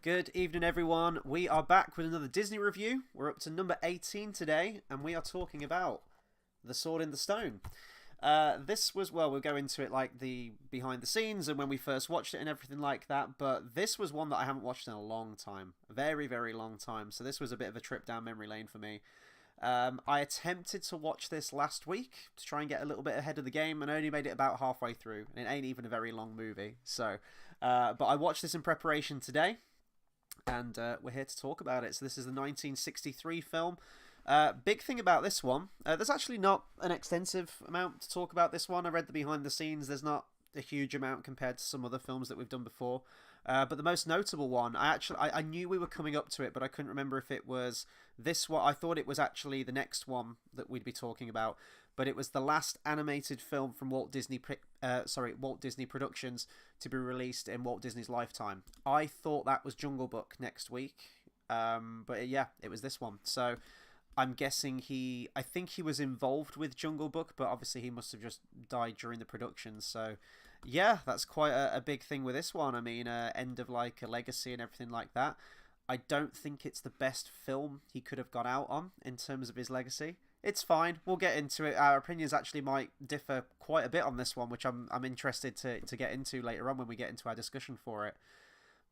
Good evening, everyone. We are back with another Disney review. We're up to number 18 today, and we are talking about The Sword in the Stone. This was, well, we'll go into it like the behind the scenes and when we first watched it and everything like that, but this was one that I haven't watched in a long time. A very, very long time. So this was a bit of a trip down memory lane for me. I attempted to watch this last week to try and get a little bit ahead of the game and only made it about halfway through. And it ain't even a very long movie. But I watched this in preparation today. And we're here to talk about it. So this is the 1963 film. Big thing about this one, there's actually not an extensive amount to talk about this one. I read the behind the scenes. There's not a huge amount compared to some other films that we've done before. But the most notable one, I knew we were coming up to it, but I couldn't remember if it was this one. I thought it was actually the next one that we'd be talking about. But it was the last animated film from Walt Disney Productions to be released in Walt Disney's lifetime. I thought that was Jungle Book next week, but yeah, it was this one. So I'm guessing I think he was involved with Jungle Book, but obviously he must have just died during the production. So yeah, that's quite a big thing with this one. I mean, end of like a legacy and everything like that. I don't think it's the best film he could have got out on in terms of his legacy. It's fine. We'll get into it. Our opinions actually might differ quite a bit on this one, which I'm interested to get into later on when we get into our discussion for it.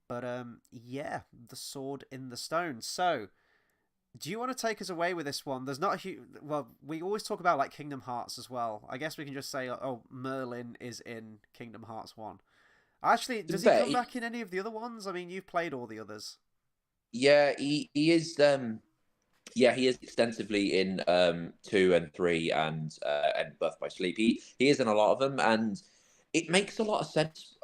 But yeah, The Sword in the Stone. So, do you want to take us away with this one? There's not a huge... Well, we always talk about like Kingdom Hearts as well. I guess we can just say, oh, Merlin is in Kingdom Hearts 1. Actually, does he come back in any of the other ones? I mean, you've played all the others. Yeah, he is. Yeah, he is extensively in 2 and 3 and Birth by Sleep. He is in a lot of them, and it makes a lot of sense.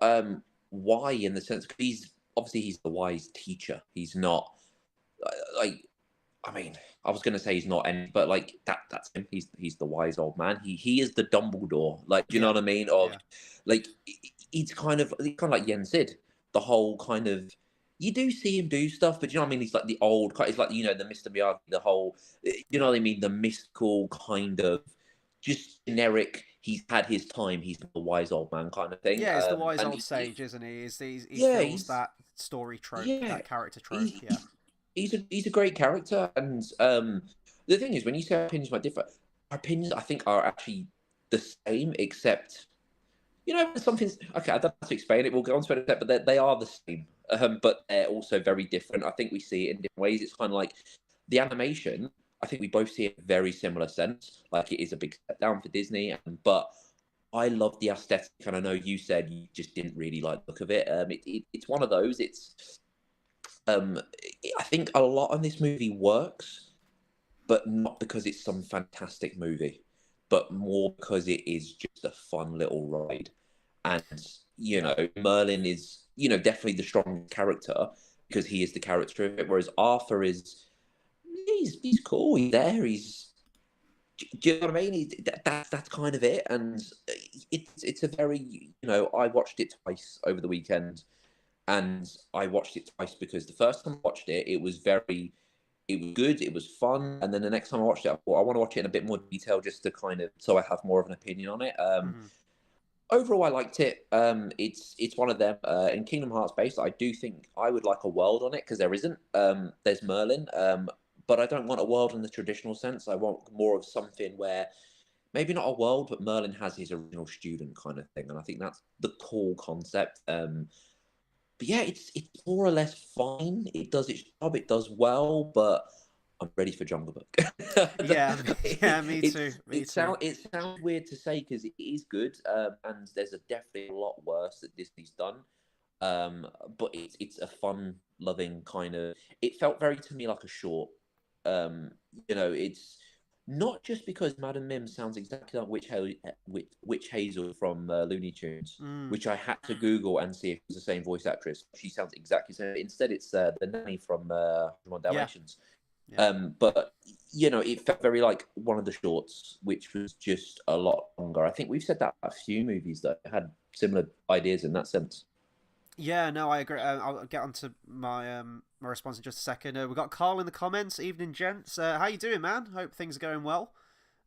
Why, in the sense, because he's the wise teacher. He's not like, I mean, I was gonna say he's not any, but like that's him. He's the wise old man. He is the Dumbledore. Like, do you know what I mean? Like, he's kind of like Yen Sid. The whole kind of, you do see him do stuff, but you know what I mean? He's like the old, he's like, the Mr. Miyagi, the whole, you know what I mean? The mystical kind of, just generic, he's had his time, he's the wise old man kind of thing. Yeah, he's the wise And old sage, isn't he? He yeah, fills that story trope, yeah, that character trope, he's, yeah. he's a great character. And the thing is, when you say our opinions might differ, our opinions, I think, are actually the same, except, something's, okay, I don't have to explain it, we'll go on to it, but they are the same. But they're also very different. I think we see it in different ways. It's kind of like the animation. I think we both see it in a very similar sense. Like, it is a big step down for Disney, but I love the aesthetic. And I know you said you just didn't really like the look of it. It's one of those. I think a lot of this movie works, but not because it's some fantastic movie, but more because it is just a fun little ride. And Merlin is, definitely the strong character because he is the character of it. Whereas Arthur he's cool. He's there. Do you know what I mean? That's kind of it. And it's a very, I watched it twice over the weekend, and I watched it twice because the first time I watched it, it was good, it was fun, and then the next time I watched it, I thought I want to watch it in a bit more detail just to kind of, so I have more of an opinion on it. Overall, I liked it. It's one of them. In Kingdom Hearts based, I do think I would like a world on it because there isn't. There's Merlin, but I don't want a world in the traditional sense. I want more of something where maybe not a world, but Merlin has his original student kind of thing, and I think that's the cool concept. But yeah, it's more or less fine. It does its job. It does well, but I'm ready for Jungle Book. Yeah, me too. It sounds weird to say because it is good, and there's definitely a lot worse that Disney's done. But it's a fun loving kind of. It felt very to me like a short. It's not just because Madam Mim sounds exactly like Witch Hazel from Looney Tunes, which I had to Google and see if it was the same voice actress. She sounds exactly the same. Instead, it's the nanny from Dalmatians. Yeah. But it felt very like one of the shorts, which was just a lot longer. I think we've said that a few movies that had similar ideas in that sense. Yeah, no, I agree. I'll get onto my my response in just a second. We've got Carl in the comments. Evening, gents. How you doing, man? Hope things are going well.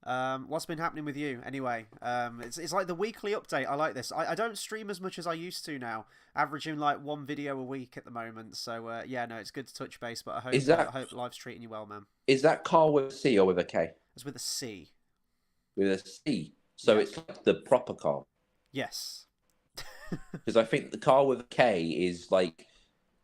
What's been happening with you anyway? It's like the weekly update. I like this. I don't stream as much as I used to now, averaging like one video a week at the moment. So yeah, no, it's good to touch base. But I hope life's treating you well, man. Is that Carl with a C or with a K? It's with a C. With a C. So Yeah. it's like the proper Carl. Yes. Because I think the Carl with a K is like,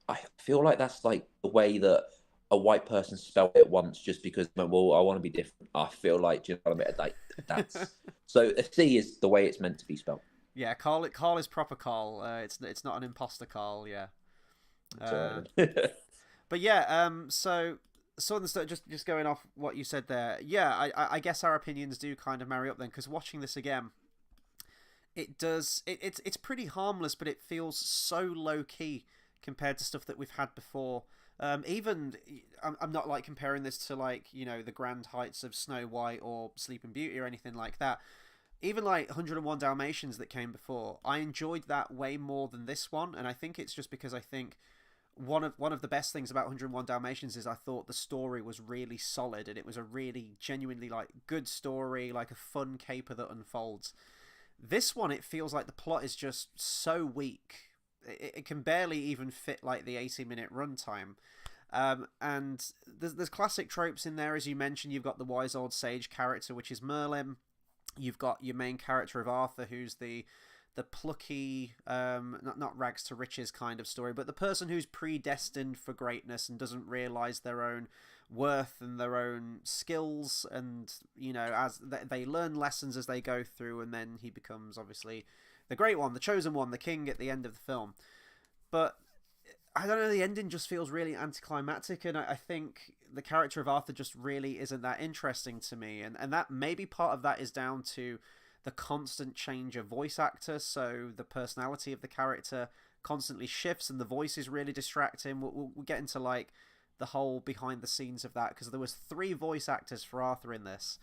I feel like that's like the way that a white person spelled it once, just because, well, I want to be different. I feel like, do you know what I mean? Like, that's so a C is the way it's meant to be spelled. Yeah, Carl is proper Carl. It's not an imposter Carl. Yeah. But yeah. So Southern Stone, just going off what you said there. Yeah, I guess our opinions do kind of marry up then, because watching this again, it does. It's pretty harmless, but it feels so low key compared to stuff that we've had before. Even I'm not like comparing this to like, you know, the grand heights of Snow White or Sleeping Beauty or anything like that. Even like 101 Dalmatians that came before, I enjoyed that way more than this one, and I think it's just because I think one of the best things about 101 Dalmatians is I thought the story was really solid, and it was a really genuinely like good story, like a fun caper that unfolds. This one, it feels like the plot is just so weak. It can barely even fit like the 80-minute runtime. And there's classic tropes in there, as you mentioned. You've got the wise old sage character, which is Merlin. You've got your main character of Arthur, who's the plucky, not rags to riches kind of story, but the person who's predestined for greatness and doesn't realize their own worth and their own skills, and you know, as they learn lessons as they go through, and then he becomes obviously the great one, the chosen one, the king at the end of the film. But I don't know, the ending just feels really anticlimactic, and I think the character of Arthur just really isn't that interesting to me, and that maybe part of that is down to the constant change of voice actor, so the personality of the character constantly shifts, and the voice is really distracting. We'll get into like the whole behind the scenes of that, because there was 3 voice actors for Arthur in this,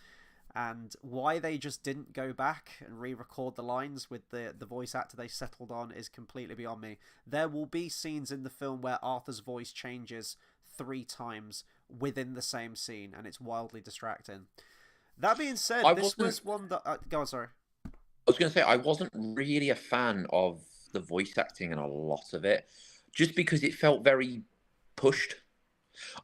and why they just didn't go back and re-record the lines with the voice actor they settled on is completely beyond me. There will be scenes in the film where Arthur's voice changes 3 times within the same scene, and it's wildly distracting. That being said, this was one that... go on, sorry. I was going to say, I wasn't really a fan of the voice acting in a lot of it, just because it felt very pushed.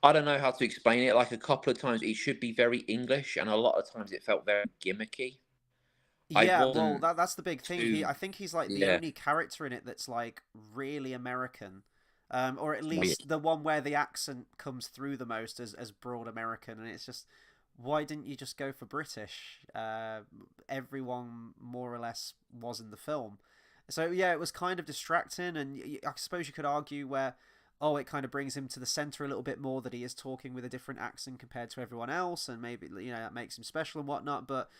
I don't know how to explain it. Like, a couple of times it should be very English, and a lot of times it felt very gimmicky. Yeah, well, that's the big thing. I think he's like the only character in it that's like really American, or at least the one where the accent comes through the most as broad American. And it's just, why didn't you just go for British? Everyone more or less was in the film, so yeah, it was kind of distracting. And I suppose you could argue where, oh, it kind of brings him to the center a little bit more, that he is talking with a different accent compared to everyone else, and maybe, you know, that makes him special and whatnot. But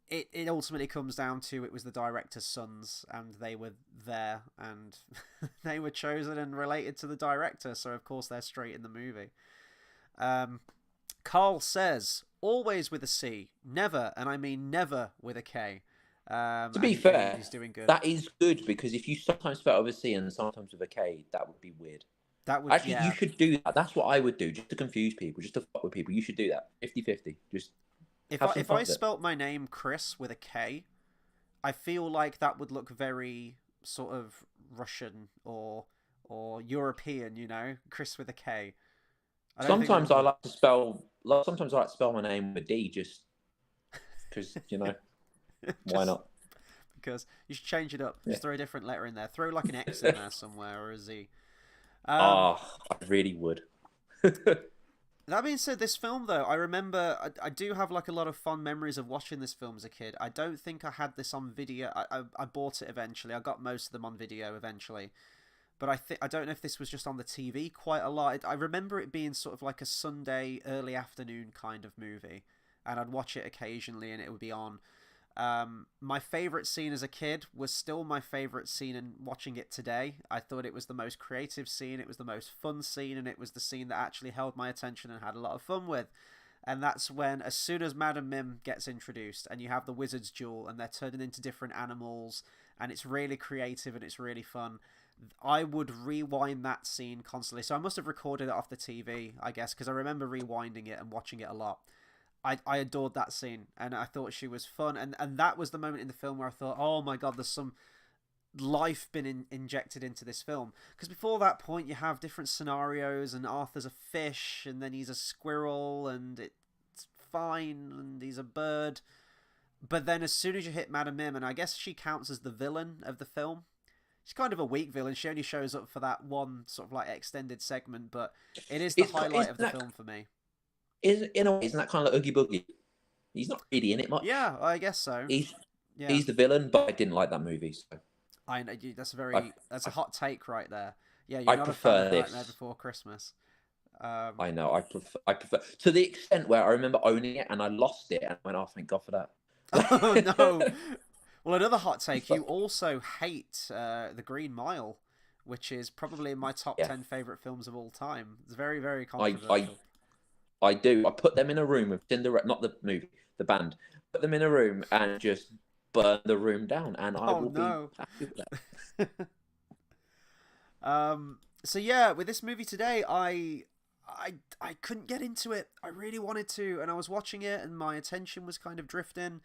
it ultimately comes down to, it was the director's sons, and they were there, and they were chosen and related to the director, so of course they're straight in the movie. Carl says, always with a C, never, and I mean never with a K. To be fair, he's doing good. That is good, because if you sometimes spell with a C and sometimes with a K, that would be weird. That would, actually, you should do that. That's what I would do, just to confuse people, just to fuck with people. You should do that. 50-50. Just if I spelt my name Chris with a K, I feel like that would look very sort of Russian or European, you know, Chris with a K. Sometimes I like to spell my name with a D, just because, you know, why not? Because you should change it up. Just throw a different letter in there. Throw like an X in there somewhere, or a Z. I really would. That being said, this film, though, I remember, I do have like a lot of fond memories of watching this film as a kid. I don't think I had this on video. I bought it eventually. I got most of them on video eventually. But I don't know if this was just on the TV quite a lot. I remember it being sort of like a Sunday early afternoon kind of movie, and I'd watch it occasionally and it would be on. My favourite scene as a kid was still my favourite scene in watching it today. I thought it was the most creative scene, it was the most fun scene, and it was the scene that actually held my attention and had a lot of fun with. And that's when, as soon as Madam Mim gets introduced and you have the wizard's duel and they're turning into different animals and it's really creative and it's really fun, I would rewind that scene constantly. So I must have recorded it off the TV, I guess, because I remember rewinding it and watching it a lot. I adored that scene, and I thought she was fun, and that was the moment in the film where I thought, oh my god, there's some life been injected into this film. Because before that point, you have different scenarios, and Arthur's a fish, and then he's a squirrel, and it's fine, and he's a bird. But then as soon as you hit Madam Mim, and I guess she counts as the villain of the film. She's kind of a weak villain. She only shows up for that one sort of like extended segment, but it is the highlight of the film for me. In a way, isn't that kind of like Oogie Boogie? He's not really in it much. Yeah, I guess so. He's the villain, but I didn't like that movie. So I know that's a hot take right there. Yeah, you're I not prefer a fan of this. Nightmare Before Christmas. I know. I prefer to the extent where I remember owning it and I lost it and I went, oh, thank God for that. Oh no. Well, another hot take. You also hate The Green Mile, which is probably in my top 10 favorite films of all time. It's very, very controversial. I do. I put them in a room with Cinderella, not the movie, the band. Put them in a room and just burn the room down, and I will be happy with that. So yeah, with this movie today, I couldn't get into it. I really wanted to, and I was watching it, and my attention was kind of drifting.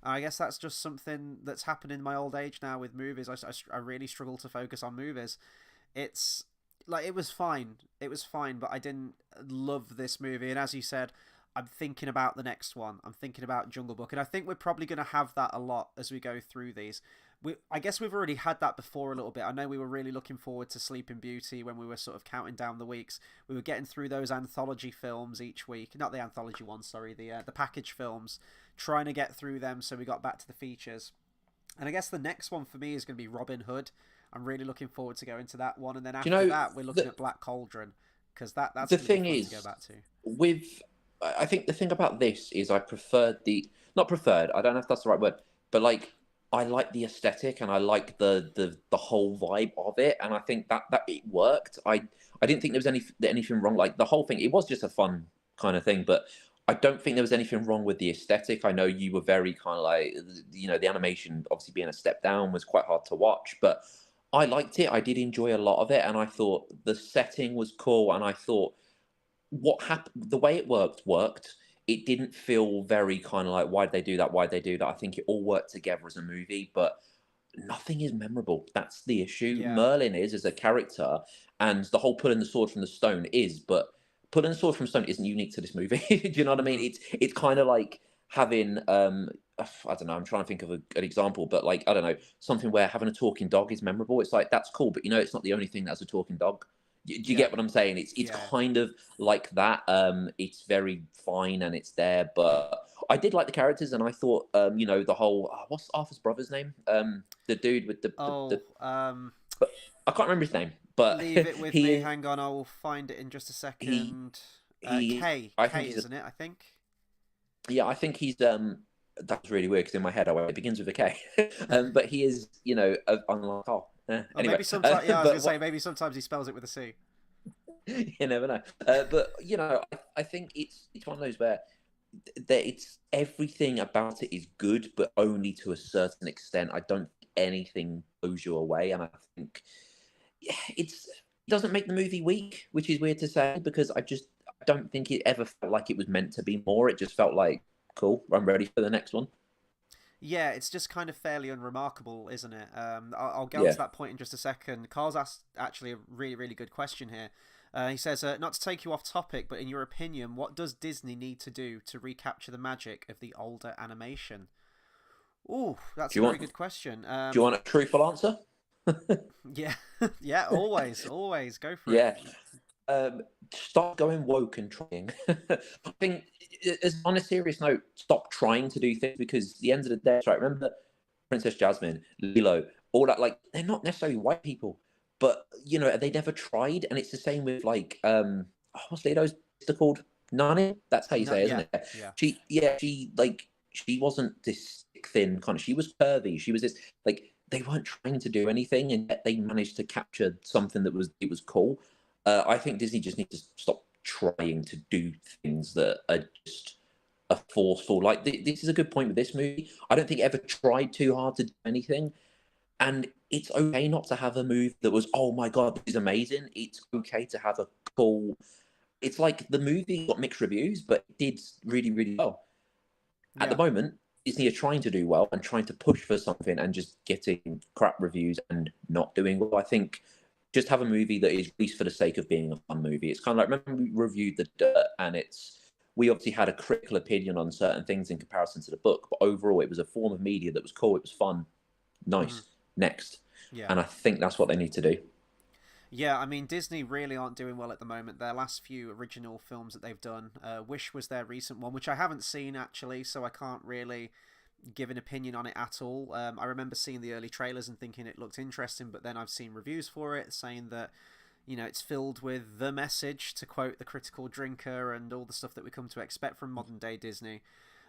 I guess that's just something that's happened in my old age now with movies. I really struggle to focus on movies. It's like it was fine, but I didn't love this movie. And as you said, I'm thinking about the next one. I'm thinking about Jungle Book, and I think we're probably going to have that a lot as we go through these. I guess we've already had that before a little bit. I know we were really looking forward to Sleeping Beauty when we were sort of counting down the weeks. We were getting through those anthology films each week. Not the anthology ones, sorry, the package films. Trying to get through them so we got back to the features. And I guess the next one for me is going to be Robin Hood. I'm really looking forward to going to that one. And then after that, we're looking at Black Cauldron. Because that's the thing is, to go back to. I think the thing about this is I preferred not preferred, I don't know if that's the right word, but like, I like the aesthetic and I like the whole vibe of it, and I think that it worked. I didn't think there was anything wrong. Like the whole thing, it was just a fun kind of thing, but I don't think there was anything wrong with the aesthetic. I know you were very kind of like, the animation obviously being a step down was quite hard to watch, but I liked it. I did enjoy a lot of it, and I thought the setting was cool, and I thought what happened, the way it worked. It didn't feel very kind of like, why'd they do that? I think it all worked together as a movie, but nothing is memorable. That's the issue. Yeah. Merlin is as a character, and the whole pulling the sword from the stone is, but pulling the sword from stone isn't unique to this movie. Do you know what I mean? It's kind of like having I don't know, I'm trying to think of an example, but like, I don't know, something where having a talking dog is memorable. It's like, that's cool, but it's not the only thing that's a talking dog. Do you get what I'm saying? It's kind of like that. It's very fine and it's there, but I did like the characters, and I thought, the whole what's Arthur's brother's name? The dude with the but I can't remember his name. But leave it with me. Hang on, I will find it in just a second. K, isn't it? I think. Yeah, I think he's That's really weird because in my head it begins with a K. But he is, unlike anyway. Maybe sometimes, I was going to say, maybe sometimes he spells it with a C. You never know. But I think it's one of those where it's everything about it is good, but only to a certain extent. I don't think anything blows you away, and I think it doesn't make the movie weak, which is weird to say because I don't think it ever felt like it was meant to be more. It just felt like, cool, I'm ready for the next one. Yeah, it's just kind of fairly unremarkable, isn't it? I'll get to that point in just a second. Carl's asked actually a really, really good question here. He says, not to take you off topic, but in your opinion, what does Disney need to do to recapture the magic of the older animation? Ooh, that's a very good question. Do you want a truthful answer? Yeah, always go for it. Yeah. Stop going woke and trying. I think, on a serious note, stop trying to do things, because at the end of the day, right? Remember Princess Jasmine, Lilo, all that. Like, they're not necessarily white people, but they never tried. And it's the same with like, what's Lilo's sister called? Nani. That's how you say, isn't it? Yeah. She wasn't this thin kind of. She was curvy. She was this like. They weren't trying to do anything, and yet they managed to capture something that was cool. I think Disney just needs to stop trying to do things that are just forceful. Like, this is a good point with this movie. I don't think it ever tried too hard to do anything. And it's okay not to have a movie that was, oh my God, this is amazing. It's okay to have a cool it's like the movie got mixed reviews, but it did really, really well. At the Yeah. moment, Disney are trying to do well and trying to push for something and just getting crap reviews and not doing well. I think just have a movie that is released for the sake of being a fun movie. It's kind of like, remember we reviewed The Dirt, and we obviously had a critical opinion on certain things in comparison to the book, but overall it was a form of media that was cool, it was fun, Hmm. nice, next. Yeah. And I think that's what they need to do. Yeah, I mean, Disney really aren't doing well at the moment. Their last few original films that they've done, Wish was their recent one, which I haven't seen actually, so I can't really give an opinion on it at all. I remember seeing the early trailers and thinking it looked interesting, but then I've seen reviews for it saying that, you know, it's filled with the message, to quote the critical drinker, and all the stuff that we come to expect from modern day Disney.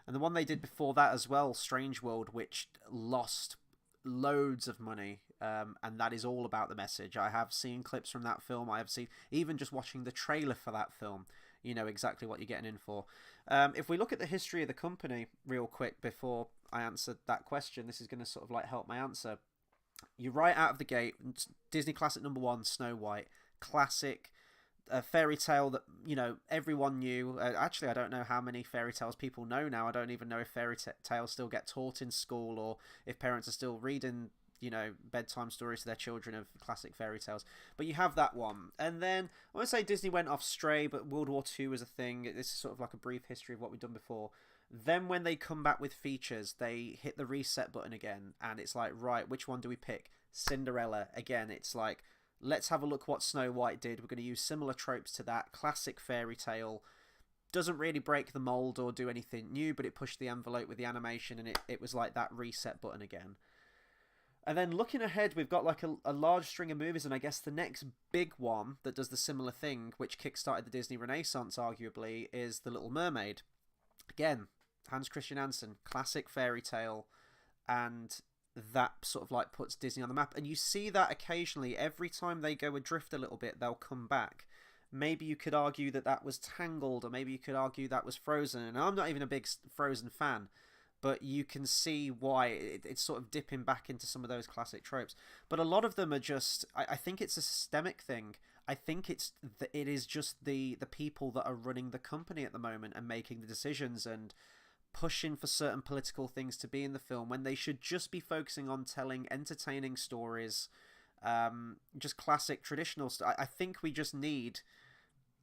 And the one they did before that as well, Strange World, which lost loads of money, and that is all about the message. I have seen clips from that film. I have seen, even just watching the trailer for that film, you know exactly what you're getting in for. If we look at the history of the company real quick before I answer that question, this is going to sort of like help my answer. You're right out of the gate. Disney classic number one, Snow White, classic. A fairy tale that, you know, everyone knew. Actually, I don't know how many fairy tales people know now. I don't even know if fairy tales still get taught in school, or if parents are still reading, you know, bedtime stories to their children of classic fairy tales. But you have that one. And then I won't say Disney went off stray, but World War II was a thing. This is sort of like a brief history of what we've done before. Then when they come back with features, they hit the reset button again, and it's like, right, which one do we pick? Cinderella. Again, it's like, let's have a look what Snow White did. We're going to use similar tropes to that. Classic fairy tale. Doesn't really break the mold or do anything new, but it pushed the envelope with the animation, and it was like that reset button again. And then looking ahead, we've got like a large string of movies, and I guess the next big one that does the similar thing, which kickstarted the Disney Renaissance, arguably, is The Little Mermaid. Again, Hans Christian Andersen, classic fairy tale, and that sort of like puts Disney on the map. And you see that occasionally. Every time they go adrift a little bit, they'll come back. Maybe you could argue that that was Tangled, or maybe you could argue that was Frozen. And I'm not even a big Frozen fan, but you can see why it's sort of dipping back into some of those classic tropes. But a lot of them are just, I think it's a systemic thing. I think it is just the people that are running the company at the moment and making the decisions and pushing for certain political things to be in the film, when they should just be focusing on telling entertaining stories, just classic traditional stuff. I think we just need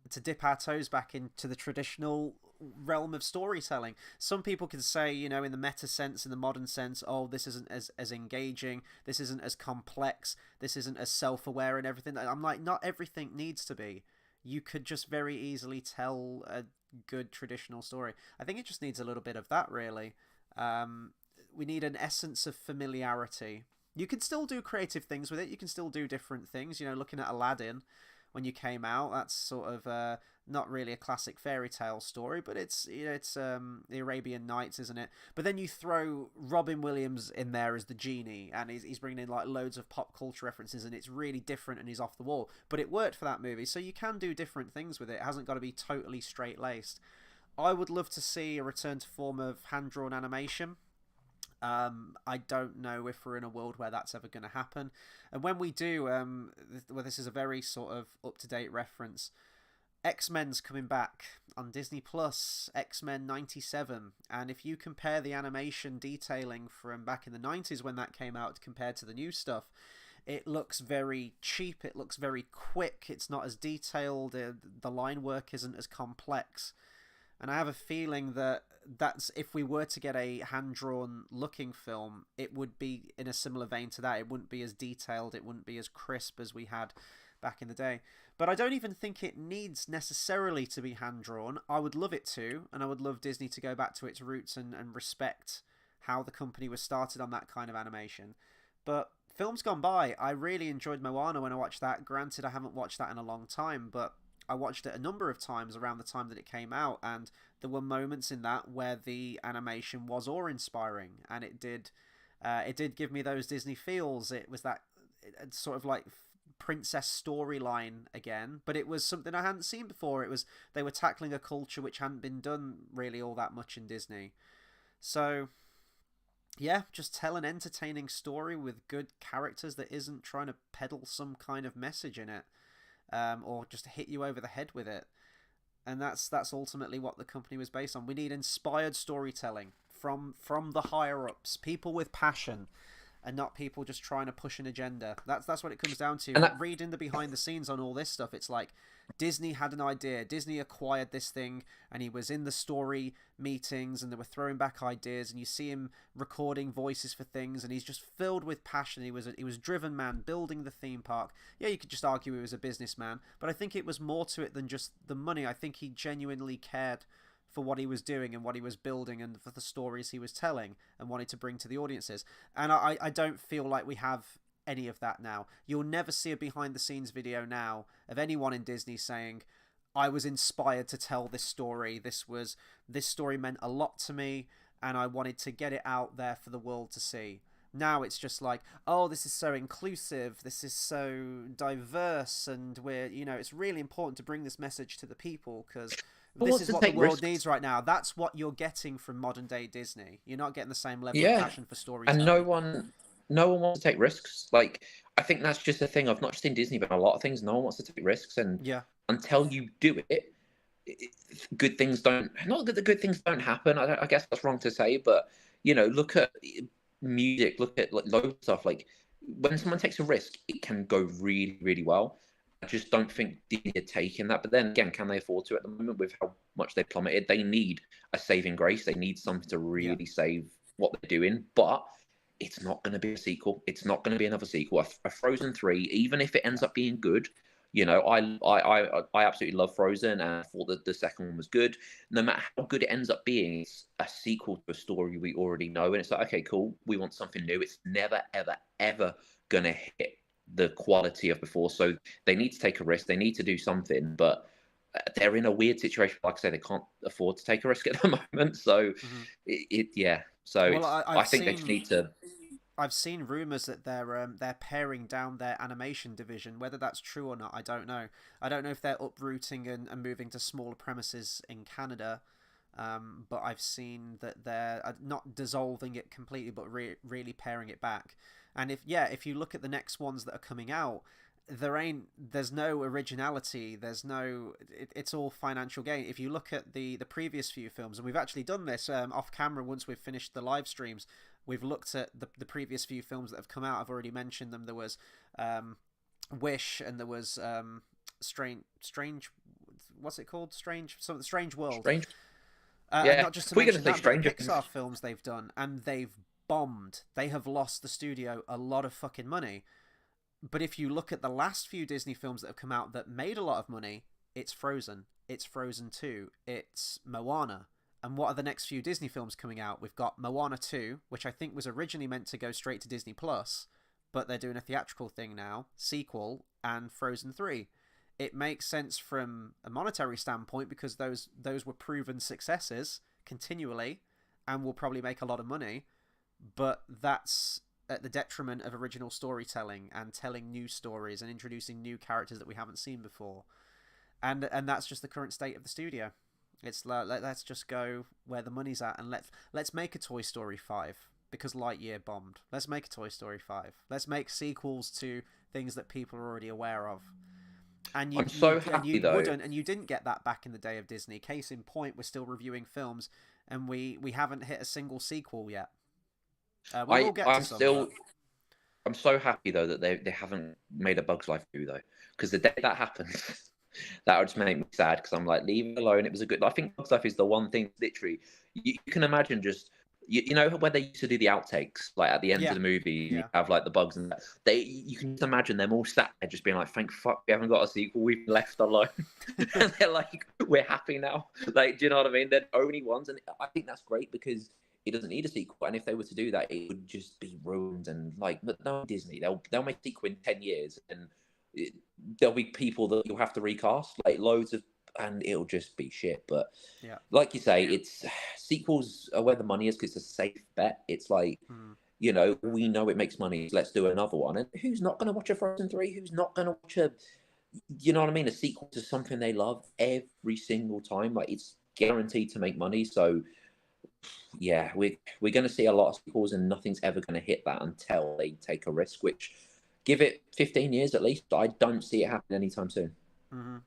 to dip our toes back into the traditional realm of storytelling. Some people can say, you know, in the meta sense, in the modern sense, oh, this isn't as engaging, this isn't as complex, this isn't as self-aware and everything. I'm like, not everything needs to be. You could just very easily tell a good traditional story. I think it just needs a little bit of that, really. We need an essence of familiarity. You can still do creative things with it. You can still do different things. You know, looking at Aladdin, when you came out, that's sort of not really a classic fairy tale story, but it's, you know, it's the Arabian Nights, isn't it? But then you throw Robin Williams in there as the genie, and he's bringing in like loads of pop culture references, and it's really different and he's off the wall. But it worked for that movie, so you can do different things with it. It hasn't got to be totally straight laced. I would love to see a return to form of hand drawn animation. I don't know if we're in a world where that's ever going to happen. And when we do, well, this is a very sort of up-to-date reference. X-Men's coming back on Disney Plus, X-Men 97. And if you compare the animation detailing from back in the 90s when that came out compared to the new stuff, it looks very cheap, it looks very quick, it's not as detailed, the line work isn't as complex. And I have a feeling that that's, if we were to get a hand-drawn looking film, it would be in a similar vein to that. It wouldn't be as detailed, it wouldn't be as crisp as we had back in the day. But I don't even think it needs necessarily to be hand-drawn. I would love it to, and I would love Disney to go back to its roots and respect how the company was started on that kind of animation. But films gone by, I really enjoyed Moana when I watched that. Granted, I haven't watched that in a long time, but I watched it a number of times around the time that it came out, and there were moments in that where the animation was awe-inspiring, and it did give me those Disney feels. It was that sort of like princess storyline again, but it was something I hadn't seen before. It was, they were tackling a culture which hadn't been done really all that much in Disney. So yeah, just tell an entertaining story with good characters that isn't trying to peddle some kind of message in it. Or just hit you over the head with it. and that's ultimately what the company was based on. We need inspired storytelling from the higher ups, people with passion, and not people just trying to push an agenda. That's what it comes down to. And Reading the behind the scenes on all this stuff, it's like Disney had an idea. Disney acquired this thing, and he was in the story meetings, and they were throwing back ideas, and you see him recording voices for things, and he's just filled with passion. He was a driven man building the theme park. Yeah, you could just argue he was a businessman, but I think it was more to it than just the money. I think he genuinely cared for what he was doing and what he was building and for the stories he was telling and wanted to bring to the audiences. And I don't feel like we have any of that now. You'll never see a behind the scenes video now of anyone in Disney saying, I was inspired to tell this story. This story meant a lot to me and I wanted to get it out there for the world to see. Now it's just like, oh, this is so inclusive, this is so diverse, and it's really important to bring this message to the people because this is what the world needs right now. That's what you're getting from modern day Disney. You're not getting the same level of passion for storytelling. And no one wants to take risks. Like, I think that's just a thing of not just in Disney, but a lot of things. No one wants to take risks, and until you do it, good things don't. Not that the good things don't happen. I guess that's wrong to say, but look at music. Look at loads of stuff. Like, when someone takes a risk, it can go really, really well. I just don't think Disney are taking that. But then again, can they afford to at the moment with how much they plummeted? They need a saving grace. They need something to really save what they're doing. But it's not going to be a sequel. It's not going to be another sequel. A Frozen 3, even if it ends up being good, I absolutely love Frozen, and I thought that the second one was good. No matter how good it ends up being, it's a sequel to a story we already know. And it's like, okay, cool. We want something new. It's never, ever, ever going to hit the quality of before. So they need to take a risk. They need to do something, but they're in a weird situation. Like I say, they can't afford to take a risk at the moment. So I think they need to. I've seen rumors that they're paring down their animation division. Whether that's true or not, I don't know. I don't know if they're uprooting and moving to smaller premises in Canada. But I've seen that they're not dissolving it completely, but really paring it back. And if you look at the next ones that are coming out, there's no originality. It's all financial gain. If you look at the previous few films, and we've actually done this off camera once we've finished the live streams, we've looked at the previous few films that have come out. I've already mentioned them. There was Wish, and there was Strange. What's it called? Strange World. Strange. Not just to mention that, but the Pixar films they've done, and they've bombed. They have lost the studio a lot of fucking money. But if you look at the last few Disney films that have come out that made a lot of money, it's Frozen, it's Frozen 2, it's Moana. And what are the next few Disney films coming out? We've got Moana 2, which I think was originally meant to go straight to Disney Plus, but they're doing a theatrical thing now, sequel, and Frozen 3. It makes sense from a monetary standpoint because those were proven successes continually and will probably make a lot of money, but that's at the detriment of original storytelling and telling new stories and introducing new characters that we haven't seen before. And that's just the current state of the studio. It's like, let's just go where the money's at, and let's make a Toy Story 5 because Lightyear bombed. Let's make a Toy Story 5. Let's make sequels to things that people are already aware of. And you didn't get that back in the day of Disney. Case in point, we're still reviewing films, and we haven't hit a single sequel yet. We'll get to some. I'm so happy though that they haven't made a Bug's Life 2 though, because the day that happens, that would just make me sad because I'm like, leave it alone. It was a good. I think Bug's Life is the one thing literally you can imagine just. You know where they used to do the outtakes, like at the end of the movie, you have like the bugs and that. You can just imagine them all sat there just being like, "Thank fuck, we haven't got a sequel. We've left alone." And they're like, "We're happy now." Like, do you know what I mean? They're the only ones, and I think that's great because it doesn't need a sequel. And if they were to do that, it would just be ruined. And like, no, Disney, they'll make a sequel in 10 years, and there'll be people that you'll have to recast, like loads of. And it'll just be shit. But like you say, it's sequels are where the money is because it's a safe bet. It's like, we know it makes money. So let's do another one. And who's not going to watch a Frozen 3? Who's not going to watch a sequel to something they love every single time? Like, it's guaranteed to make money. So yeah, we're going to see a lot of sequels, and nothing's ever going to hit that until they take a risk, which give it 15 years at least. I don't see it happen anytime soon. Mm-hmm.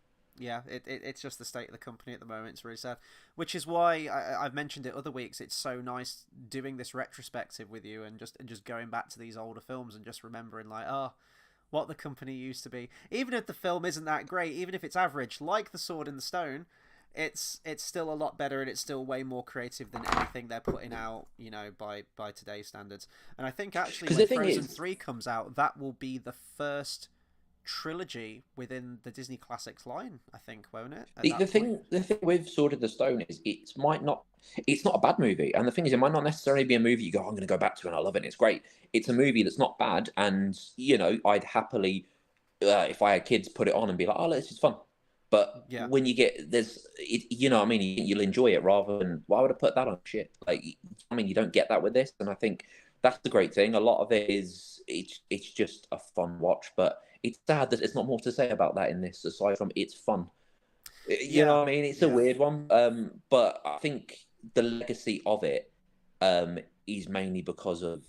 Yeah, it's just the state of the company at the moment. It's really sad. Which is why I've mentioned it other weeks. It's so nice doing this retrospective with you and just going back to these older films and just remembering like, oh, what the company used to be. Even if the film isn't that great, even if it's average, like The Sword in the Stone, it's still a lot better and it's still way more creative than anything they're putting out, you know, by today's standards. And I think actually when Frozen 3 comes out, that will be the first trilogy within the Disney Classics line, I think, won't it? The thing with Sword of the Stone is it's not a bad movie, and the thing is, it might not necessarily be a movie you go, I'm going to go back to and I love it and it's great. It's a movie that's not bad, and you know, I'd happily, if I had kids, put it on and be like, oh, this is fun. But when you get you know what I mean, you'll enjoy it rather than, why would I put that on shit? Like, I mean, you don't get that with this, and I think that's the great thing. A lot of it is it's just a fun watch, but it's sad that there's not more to say about that in this aside from it's fun. You know what I mean? It's a weird one, but I think the legacy of it is mainly because of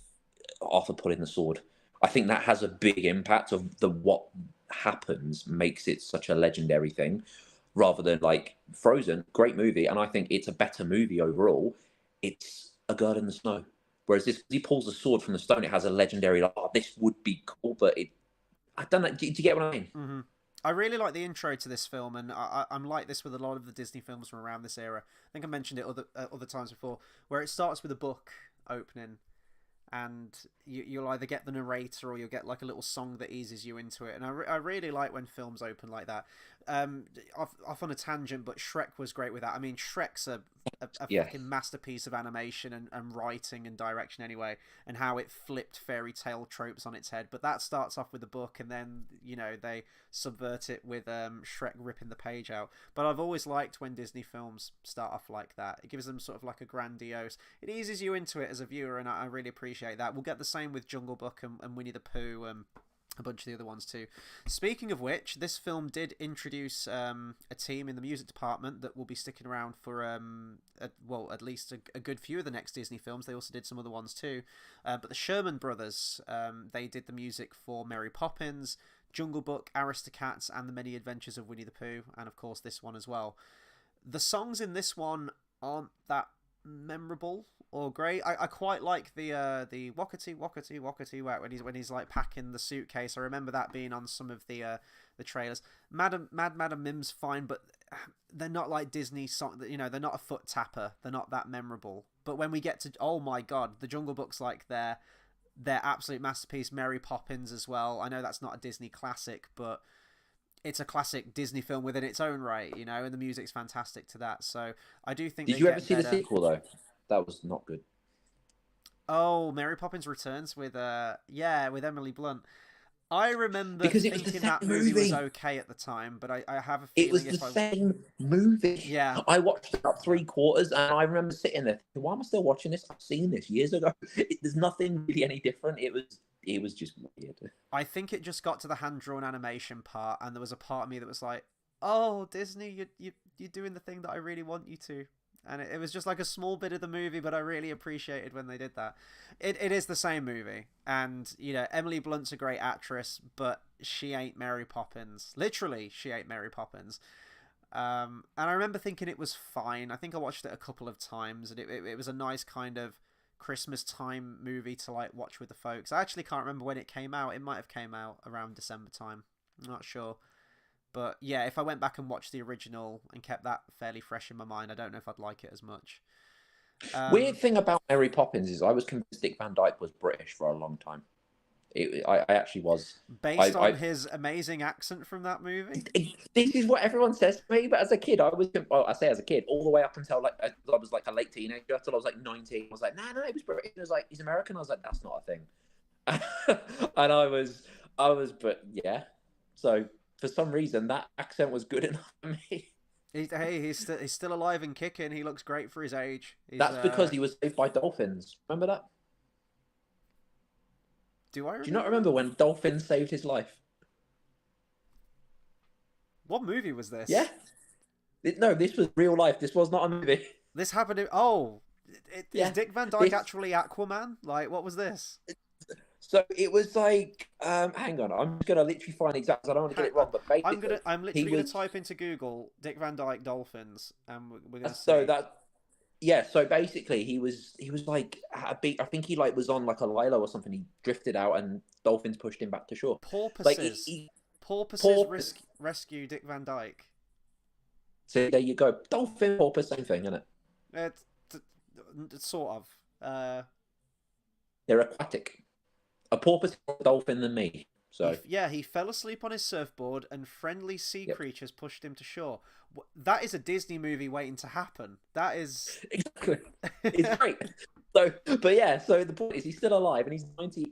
Arthur pulling the sword. I think that has a big impact of what happens makes it such a legendary thing, rather than like Frozen, great movie, and I think it's a better movie overall. It's A Girl in the Snow, whereas this, he pulls the sword from the stone, it has a legendary like, oh, this would be cool, but I don't know. Do you get what I mean? Mm-hmm. I really like the intro to this film, and I'm like this with a lot of the Disney films from around this era. I think I mentioned it other times before, where it starts with a book opening, and you'll either get the narrator or you'll get like a little song that eases you into it. And I really like when films open like that. Off on a tangent, but Shrek was great with that. I mean, Shrek's a fucking masterpiece of animation and writing and direction anyway, and how it flipped fairy tale tropes on its head. But that starts off with the book, and then, you know, they subvert it with Shrek ripping the page out. But I've always liked when Disney films start off like that. It gives them sort of like a grandiose, it eases you into it as a viewer, and I really appreciate that. We'll get the same with Jungle Book and Winnie the Pooh, a bunch of the other ones too. Speaking of which, this film did introduce a team in the music department that will be sticking around for at least a good few of the next Disney films. They also did some other ones too, but the Sherman Brothers, they did the music for Mary Poppins, Jungle Book, Aristocats, and The Many Adventures of Winnie the Pooh, and of course this one as well. The songs in this one aren't that memorable or great. I quite like the Wockety Wockety Wockety Wack when he's like packing the suitcase. I remember that being on some of the trailers. Madam Mim's fine, but they're not like Disney song. You know, they're not a foot tapper. They're not that memorable. But when we get to, oh my god, the Jungle Book's like their absolute masterpiece. Mary Poppins as well. I know that's not a Disney classic, but it's a classic Disney film within its own right, you know, and the music's fantastic to that. So I do think. Did you ever see the sequel though? That was not good. Oh, Mary Poppins Returns with Emily Blunt. I remember thinking that movie was okay at the time, but I have a feeling it was the same movie. Yeah, I watched about 3/4, and I remember sitting there thinking, why am I still watching this? I've seen this years ago. There's nothing really any different. It was just weird. I think it just got to the hand-drawn animation part, and there was a part of me that was like, oh, Disney, you're doing the thing that I really want you to. And it was just like a small bit of the movie, but I really appreciated when they did that. It is the same movie. And, you know, Emily Blunt's a great actress, but she ain't Mary Poppins. Literally, she ain't Mary Poppins. And I remember thinking it was fine. I think I watched it a couple of times, and it was a nice kind of Christmas time movie to, like, watch with the folks. I actually can't remember when it came out. It might have came out around December time. I'm not sure. But yeah, if I went back and watched the original and kept that fairly fresh in my mind, I don't know if I'd like it as much. Weird thing about Mary Poppins is I was convinced Dick Van Dyke was British for a long time. I actually was. Based on his amazing accent from that movie? This is what everyone says to me, but as a kid, I say as a kid, all the way up until like I was like a late teenager, until I was like 19. I was like, no, it was British. It was like, he's American. I was like, that's not a thing. And I was, but yeah. So for some reason, that accent was good enough for me. He's still alive and kicking. He looks great for his age. That's because he was saved by dolphins. Remember that? Do I remember? Do you not remember when dolphins saved his life? What movie was this? Yeah. No, this was real life. This was not a movie. This happened in... Oh! Is Dick Van Dyke actually Aquaman? Like, what was this? So it was like, hang on, I'm just gonna literally find exactly. I don't want to get Ha- it wrong, but basically, I'm he literally gonna was. type into Google Dick Van Dyke Dolphins, and we're gonna So see. that yeah. So basically, he was like a big. I think he like was on like a lilo or something. He drifted out, and dolphins pushed him back to shore. Like Porpoises. Porpoises porpoise. rescue Dick Van Dyke. So there you go. Dolphin, porpoise, same thing, isn't it? It's, sort of. They're aquatic. A porpoise is more dolphin than me. So He fell asleep on his surfboard, and friendly sea yep, creatures pushed him to shore. That is a Disney movie waiting to happen. That is. exactly. It's great. So, but yeah. So the point is, he's still alive, and he's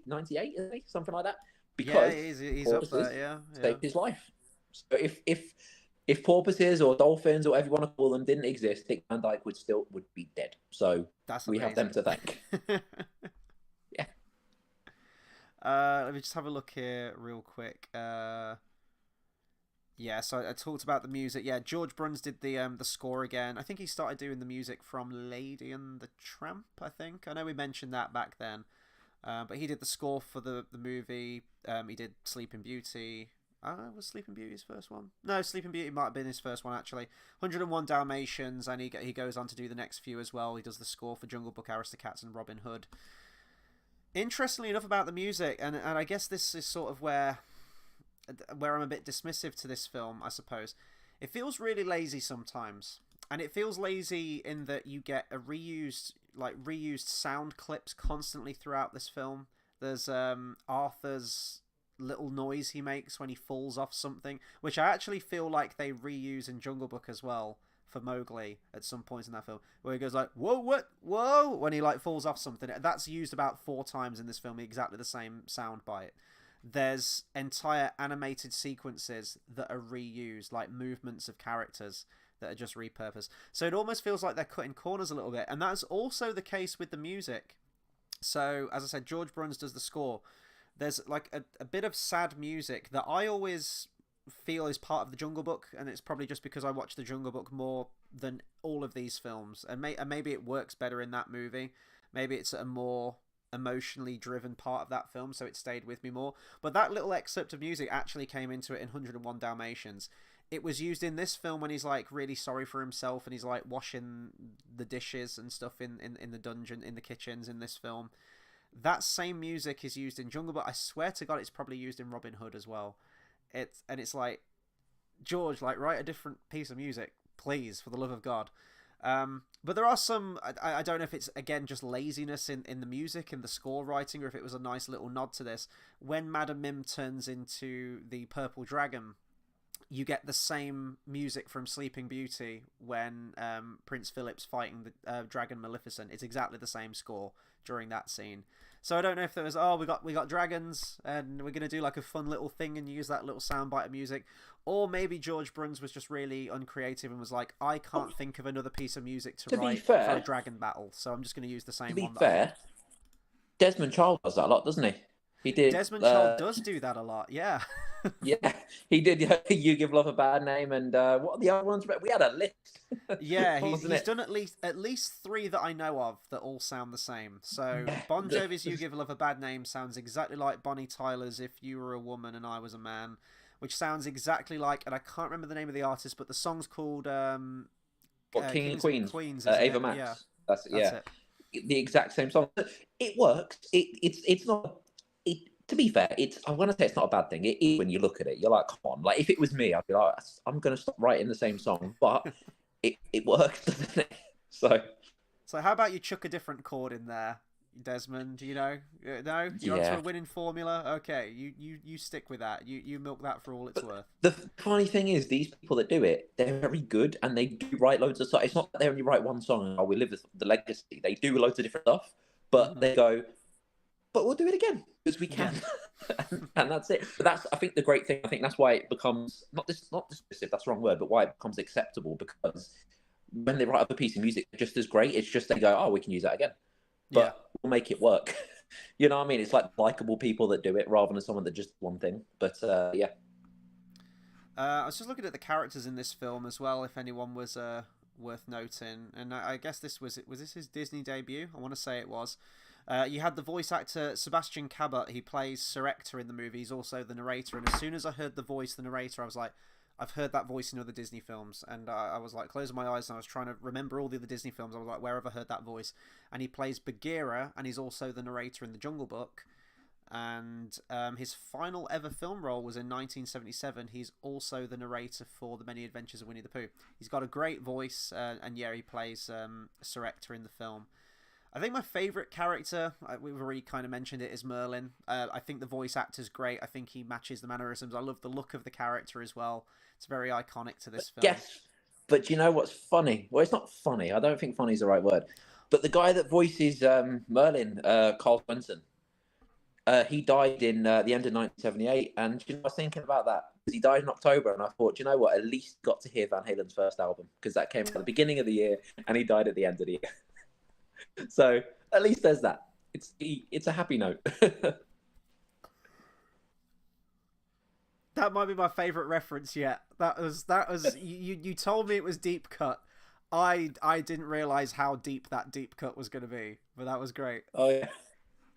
98, isn't he? Something like that. Yeah, Because he's up porpoises there. Yeah, yeah. saved his life. So if porpoises or dolphins or whatever you want to call them didn't exist, Dick Van Dyke would be dead. So That's we have them amazing. to thank. Yeah. Let me just have a look here real quick. Yeah, so I talked about the music. Yeah, George Bruns did the score again. I think he started doing the music from Lady and the Tramp, I think. I know we mentioned that back then. But he did the score for the movie. He did Sleeping Beauty. Was Sleeping Beauty his first one? No, Sleeping Beauty might have been his first one, actually. 101 Dalmatians, and he goes on to do the next few as well. He does the score for Jungle Book, Aristocats, and Robin Hood. Interestingly enough about the music, and I guess this is sort of where I'm a bit dismissive to this film, I suppose. It feels really lazy sometimes, and it feels lazy in that you get a reused sound clips constantly throughout this film. There's Arthur's little noise he makes when he falls off something, which I actually feel like they reuse in Jungle Book as well for Mowgli at some point in that film, where he goes like whoa, what, whoa, when he like falls off something. That's used about 4 times in this film, exactly the same sound bite. There's entire animated sequences that are reused, like movements of characters that are just repurposed. So it almost feels like they're cutting corners a little bit, and that's also the case with the music. So, as I said, George Bruns does the score. There's like a bit of sad music that I always feel is part of the Jungle Book, and it's probably just because I watch the Jungle Book more than all of these films, and maybe it works better in that movie. Maybe it's a more emotionally driven part of that film, so it stayed with me more. But that little excerpt of music actually came into it in 101 Dalmatians. It was used in this film when he's like really sorry for himself, and he's like washing the dishes and stuff in the dungeon, in the kitchens in this film. That same music is used in Jungle Book. I swear to God, it's probably used in Robin Hood as well. It's like, George, like, write a different piece of music, please, for the love of God. But there are some. I don't know if it's again just laziness in the music and the score writing, or if it was a nice little nod to this. When Madam Mim turns into the purple dragon, you get the same music from Sleeping Beauty when Prince Philip's fighting the dragon Maleficent. It's exactly the same score during that scene. So I don't know if there was, we got dragons and we're gonna do like a fun little thing and use that little soundbite of music, or maybe George Bruns was just really uncreative and was like, I can't think of another piece of music to To be write for a fair, dragon battle, so I'm just gonna use the to same be one that I fair, got. Desmond Child does that a lot, doesn't he? He did. Desmond Child does do that a lot, yeah. Yeah, he did. You give love a bad name, and what are the other ones? We had a list, Yeah, wasn't he's it? done at least 3 that I know of that all sound the same. So Yeah. Bon Jovi's "You Give Love a Bad Name" sounds exactly like Bonnie Tyler's "If You Were a Woman and I Was a Man," which sounds exactly like, and I can't remember the name of the artist, but the song's called What King and "Kings and Queens? Queens," isn't Ava it? Yeah, Max. That's that's yeah, it. the exact same song. It works. It's not. To be fair, it's I want to say it's not a bad thing. It is when you look at it. You're like, come on. Like if it was me, I'd be like, I'm going to stop writing the same song. But it works, doesn't it? So So how about you chuck a different chord in there, Desmond? No, you're onto yeah. a winning formula. Okay, you stick with that. You milk that for all it's But worth. the funny thing is, these people that do it, they're very good, and they do write loads of stuff. It's not that they only write one song. Oh, we live the legacy. They do loads of different stuff, but Mm-hmm. they go, but we'll do it again because we Yeah. can, and that's it. But that's I think the great thing. I think that's why it becomes not dismissive. That's the wrong word, but why it becomes acceptable because when they write up a piece of music just as great, it's just they go, oh, we can use that again, Yeah. but we'll make it work. You know what I mean? It's like likable people that do it rather than someone that just one thing. But yeah. I was just looking at the characters in this film as well, if anyone was worth noting. And I guess this was this his Disney debut? I want to say it was. You had the voice actor Sebastian Cabot. He plays Sir Ector in the movie. He's also the narrator. And as soon as I heard the voice, the narrator, I was like, I've heard that voice in other Disney films. And I was like, closing my eyes and I was trying to remember all the other Disney films. I was like, where have I heard that voice? And he plays Bagheera, and he's also the narrator in The Jungle Book. And his final ever film role was in 1977. He's also the narrator for The Many Adventures of Winnie the Pooh. He's got a great voice, and yeah, he plays Sir Ector in the film. I think my favourite character, we've already kind of mentioned it, is Merlin. I think the voice actor's great. I think he matches the mannerisms. I love the look of the character as well. It's very iconic to this film. Yes, but you know what's funny? Well, it's not funny. I don't think funny is the right word. But the guy that voices Merlin, Carl Swenson, he died in the end of 1978. And you know, I was thinking about that because he died in October. And I thought, you know what? At least got to hear Van Halen's first album because that came at the beginning of the year and he died at the end of the year. So at least there's that. It's a happy note. That might be my favourite reference yet. That was you told me it was deep cut. I didn't realise how deep that deep cut was going to be, but that was great. Oh yeah.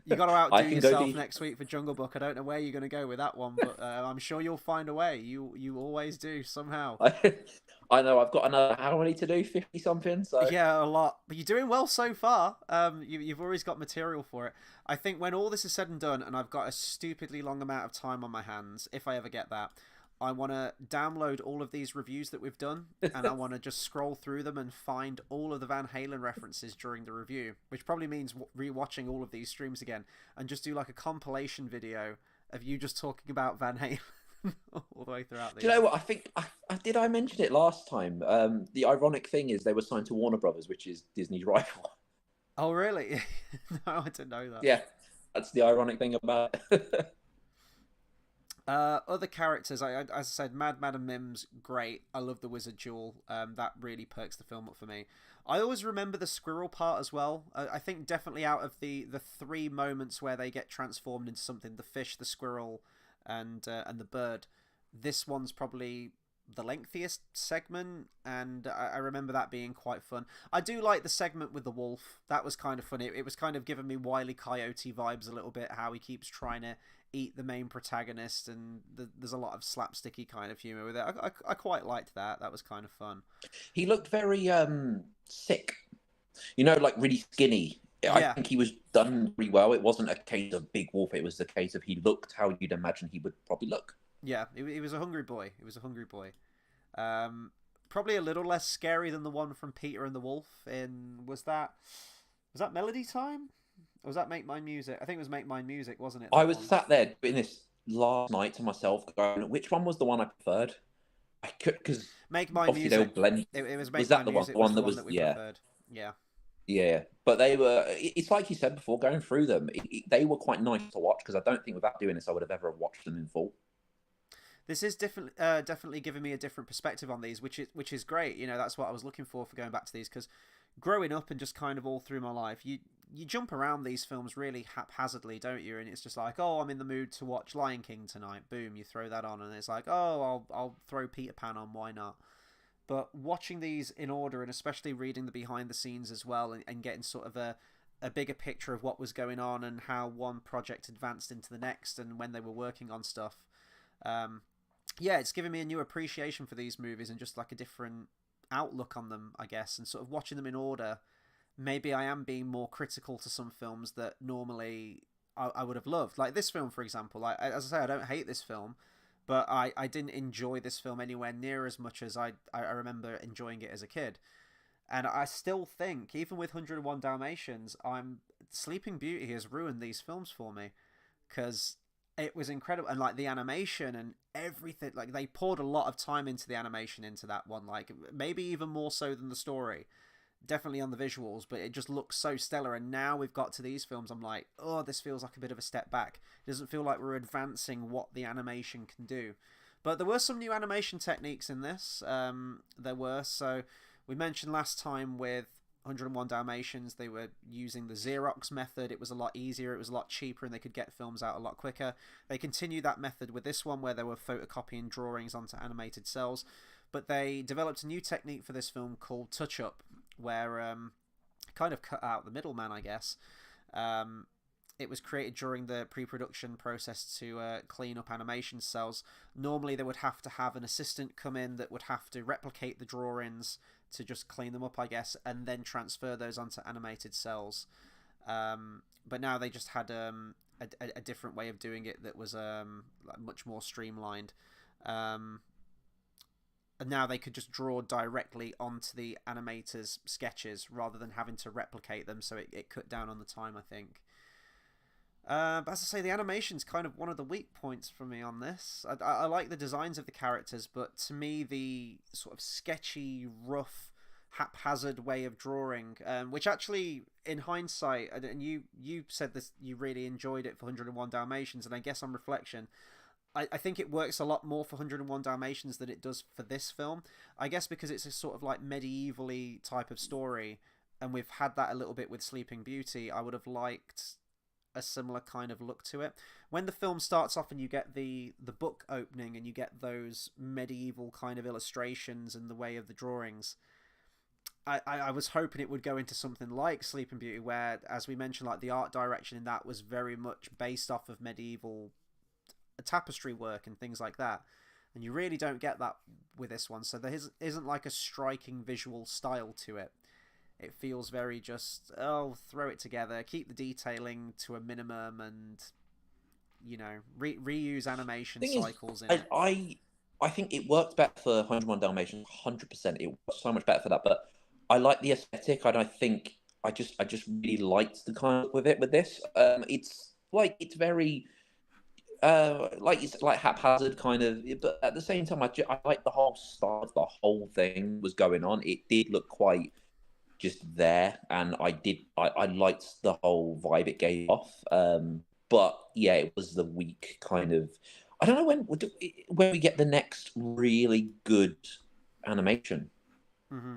You got to outdo yourself next week for Jungle Book. I don't know where you're going to go with that one, but I'm sure you'll find a way. You always do somehow. I know. I've got another. How many to do? 50 something. So yeah, a lot. But you're doing well so far. You've always got material for it. I think when all this is said and done, and I've got a stupidly long amount of time on my hands, if I ever get that, I want to download all of these reviews that we've done, and I want to just scroll through them and find all of the Van Halen references during the review, which probably means rewatching all of these streams again, and just do like a compilation video of you just talking about Van Halen all the way throughout these. Do you know what? I think did I mention it last time? The ironic thing is they were signed to Warner Brothers, which is Disney's rival. Oh, really? No, I didn't know that. Yeah, that's the ironic thing about it. Other characters, as I said, Mad Madam Mim's great. I love the Wizard Duel. That really perks the film up for me. I always remember the squirrel part as well. I think definitely out of the three moments where they get transformed into something, the fish, the squirrel, and the bird, this one's probably the lengthiest segment, and I remember that being quite fun. I do like the segment with the wolf. That was kind of funny. It was kind of giving me Wile E. Coyote vibes a little bit, how he keeps trying to eat the main protagonist, and there's a lot of slapsticky kind of humor with it. I quite liked that. That was kind of fun. He looked very sick, you know, like really skinny. Yeah. I think he was done really well. It wasn't a case of big wolf. It was the case of he looked how you'd imagine he would probably look. Yeah, he was a hungry boy. He was a hungry boy. Probably a little less scary than the one from Peter and the Wolf in was that Melody Time? Or was that Make Mine Music? I think it was Make Mine Music, wasn't it? I was sat there doing this last night to myself, going, which one was the one I preferred? I could, because Make Mine Music. They were blended. It was Make was that Mine the Music. one that was we yeah. preferred. Yeah. Yeah, but they were. It's like you said before, going through them, they were quite nice to watch because I don't think without doing this I would have ever watched them in full. This is definitely giving me a different perspective on these, which is great. You know, that's what I was looking for going back to these, because growing up and just kind of all through my life, you jump around these films really haphazardly, don't you? And it's just like, oh, I'm in the mood to watch Lion King tonight. Boom, you throw that on, and it's like, oh, I'll throw Peter Pan on. Why not? But watching these in order, and especially reading the behind the scenes as well, and getting sort of a bigger picture of what was going on and how one project advanced into the next and when they were working on stuff. Yeah, it's given me a new appreciation for these movies and just like a different outlook on them, I guess, and sort of watching them in order. Maybe I am being more critical to some films that normally I would have loved. Like this film, for example. As I say, I don't hate this film, but I didn't enjoy this film anywhere near as much as I remember enjoying it as a kid. And I still think, even with 101 Dalmatians, Sleeping Beauty has ruined these films for me, because it was incredible. And like the animation and everything, like they poured a lot of time into the animation into that one, like maybe even more so than the story. Definitely on the visuals, but it just looks so stellar. And now we've got to these films, I'm like, oh, this feels like a bit of a step back. It doesn't feel like we're advancing what the animation can do. But there were some new animation techniques in this. There were. So we mentioned last time with 101 Dalmatians, they were using the Xerox method. It was a lot easier, it was a lot cheaper, and they could get films out a lot quicker. They continued that method with this one, where they were photocopying drawings onto animated cells. But they developed a new technique for this film called touch-up, where kind of cut out the middleman, I guess. It was created during the pre-production process to clean up animation cells. Normally, they would have to have an assistant come in that would have to replicate the drawings to just clean them up, I guess, and then transfer those onto animated cells. But now they just had a different way of doing it that was much more streamlined. And now they could just draw directly onto the animator's sketches rather than having to replicate them, so it cut down on the time, I think. But as I say, the animation's kind of one of the weak points for me on this. I like the designs of the characters, but to me, the sort of sketchy, rough, haphazard way of drawing, which actually, in hindsight, and you said this, you really enjoyed it for 101 Dalmatians, and I guess on reflection, I think it works a lot more for 101 Dalmatians than it does for this film. I guess because it's a sort of like medievally type of story, and we've had that a little bit with Sleeping Beauty. I would have liked a similar kind of look to it. When the film starts off and you get the book opening and you get those medieval kind of illustrations and the way of the drawings, I was hoping it would go into something like Sleeping Beauty, where, as we mentioned, like the art direction in that was very much based off of medieval tapestry work and things like that. And you really don't get that with this one. So there isn't like a striking visual style to it. It feels very just, throw it together, keep the detailing to a minimum, and, you know, reuse animation cycles in it. I think it worked better for 101 Dalmatians, 100%. It works so much better for that. But I like the aesthetic, and I think I just really liked the kind of with it with this. It's very it's like haphazard kind of, but at the same time, I like the whole style of the whole thing was going on. It did look quite just there, and I liked the whole vibe it gave off. But yeah, it was the weak kind of. I don't know when we get the next really good animation. Mm-hmm.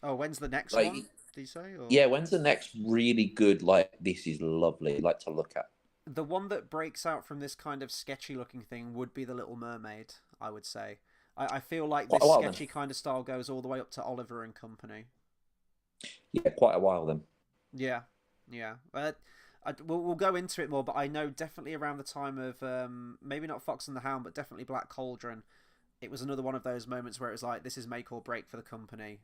Oh, when's the next one? Did you say? Or... Yeah, when's the next really good? Like, this is lovely. Like to look at. The one that breaks out from this kind of sketchy looking thing would be The Little Mermaid, I would say. I feel like this sketchy kind of style goes all the way up to Oliver and Company. Yeah, quite a while then. Yeah. We'll go into it more, but I know definitely around the time of maybe not Fox and the Hound, but definitely Black Cauldron, it was another one of those moments where it was like, this is make or break for the company.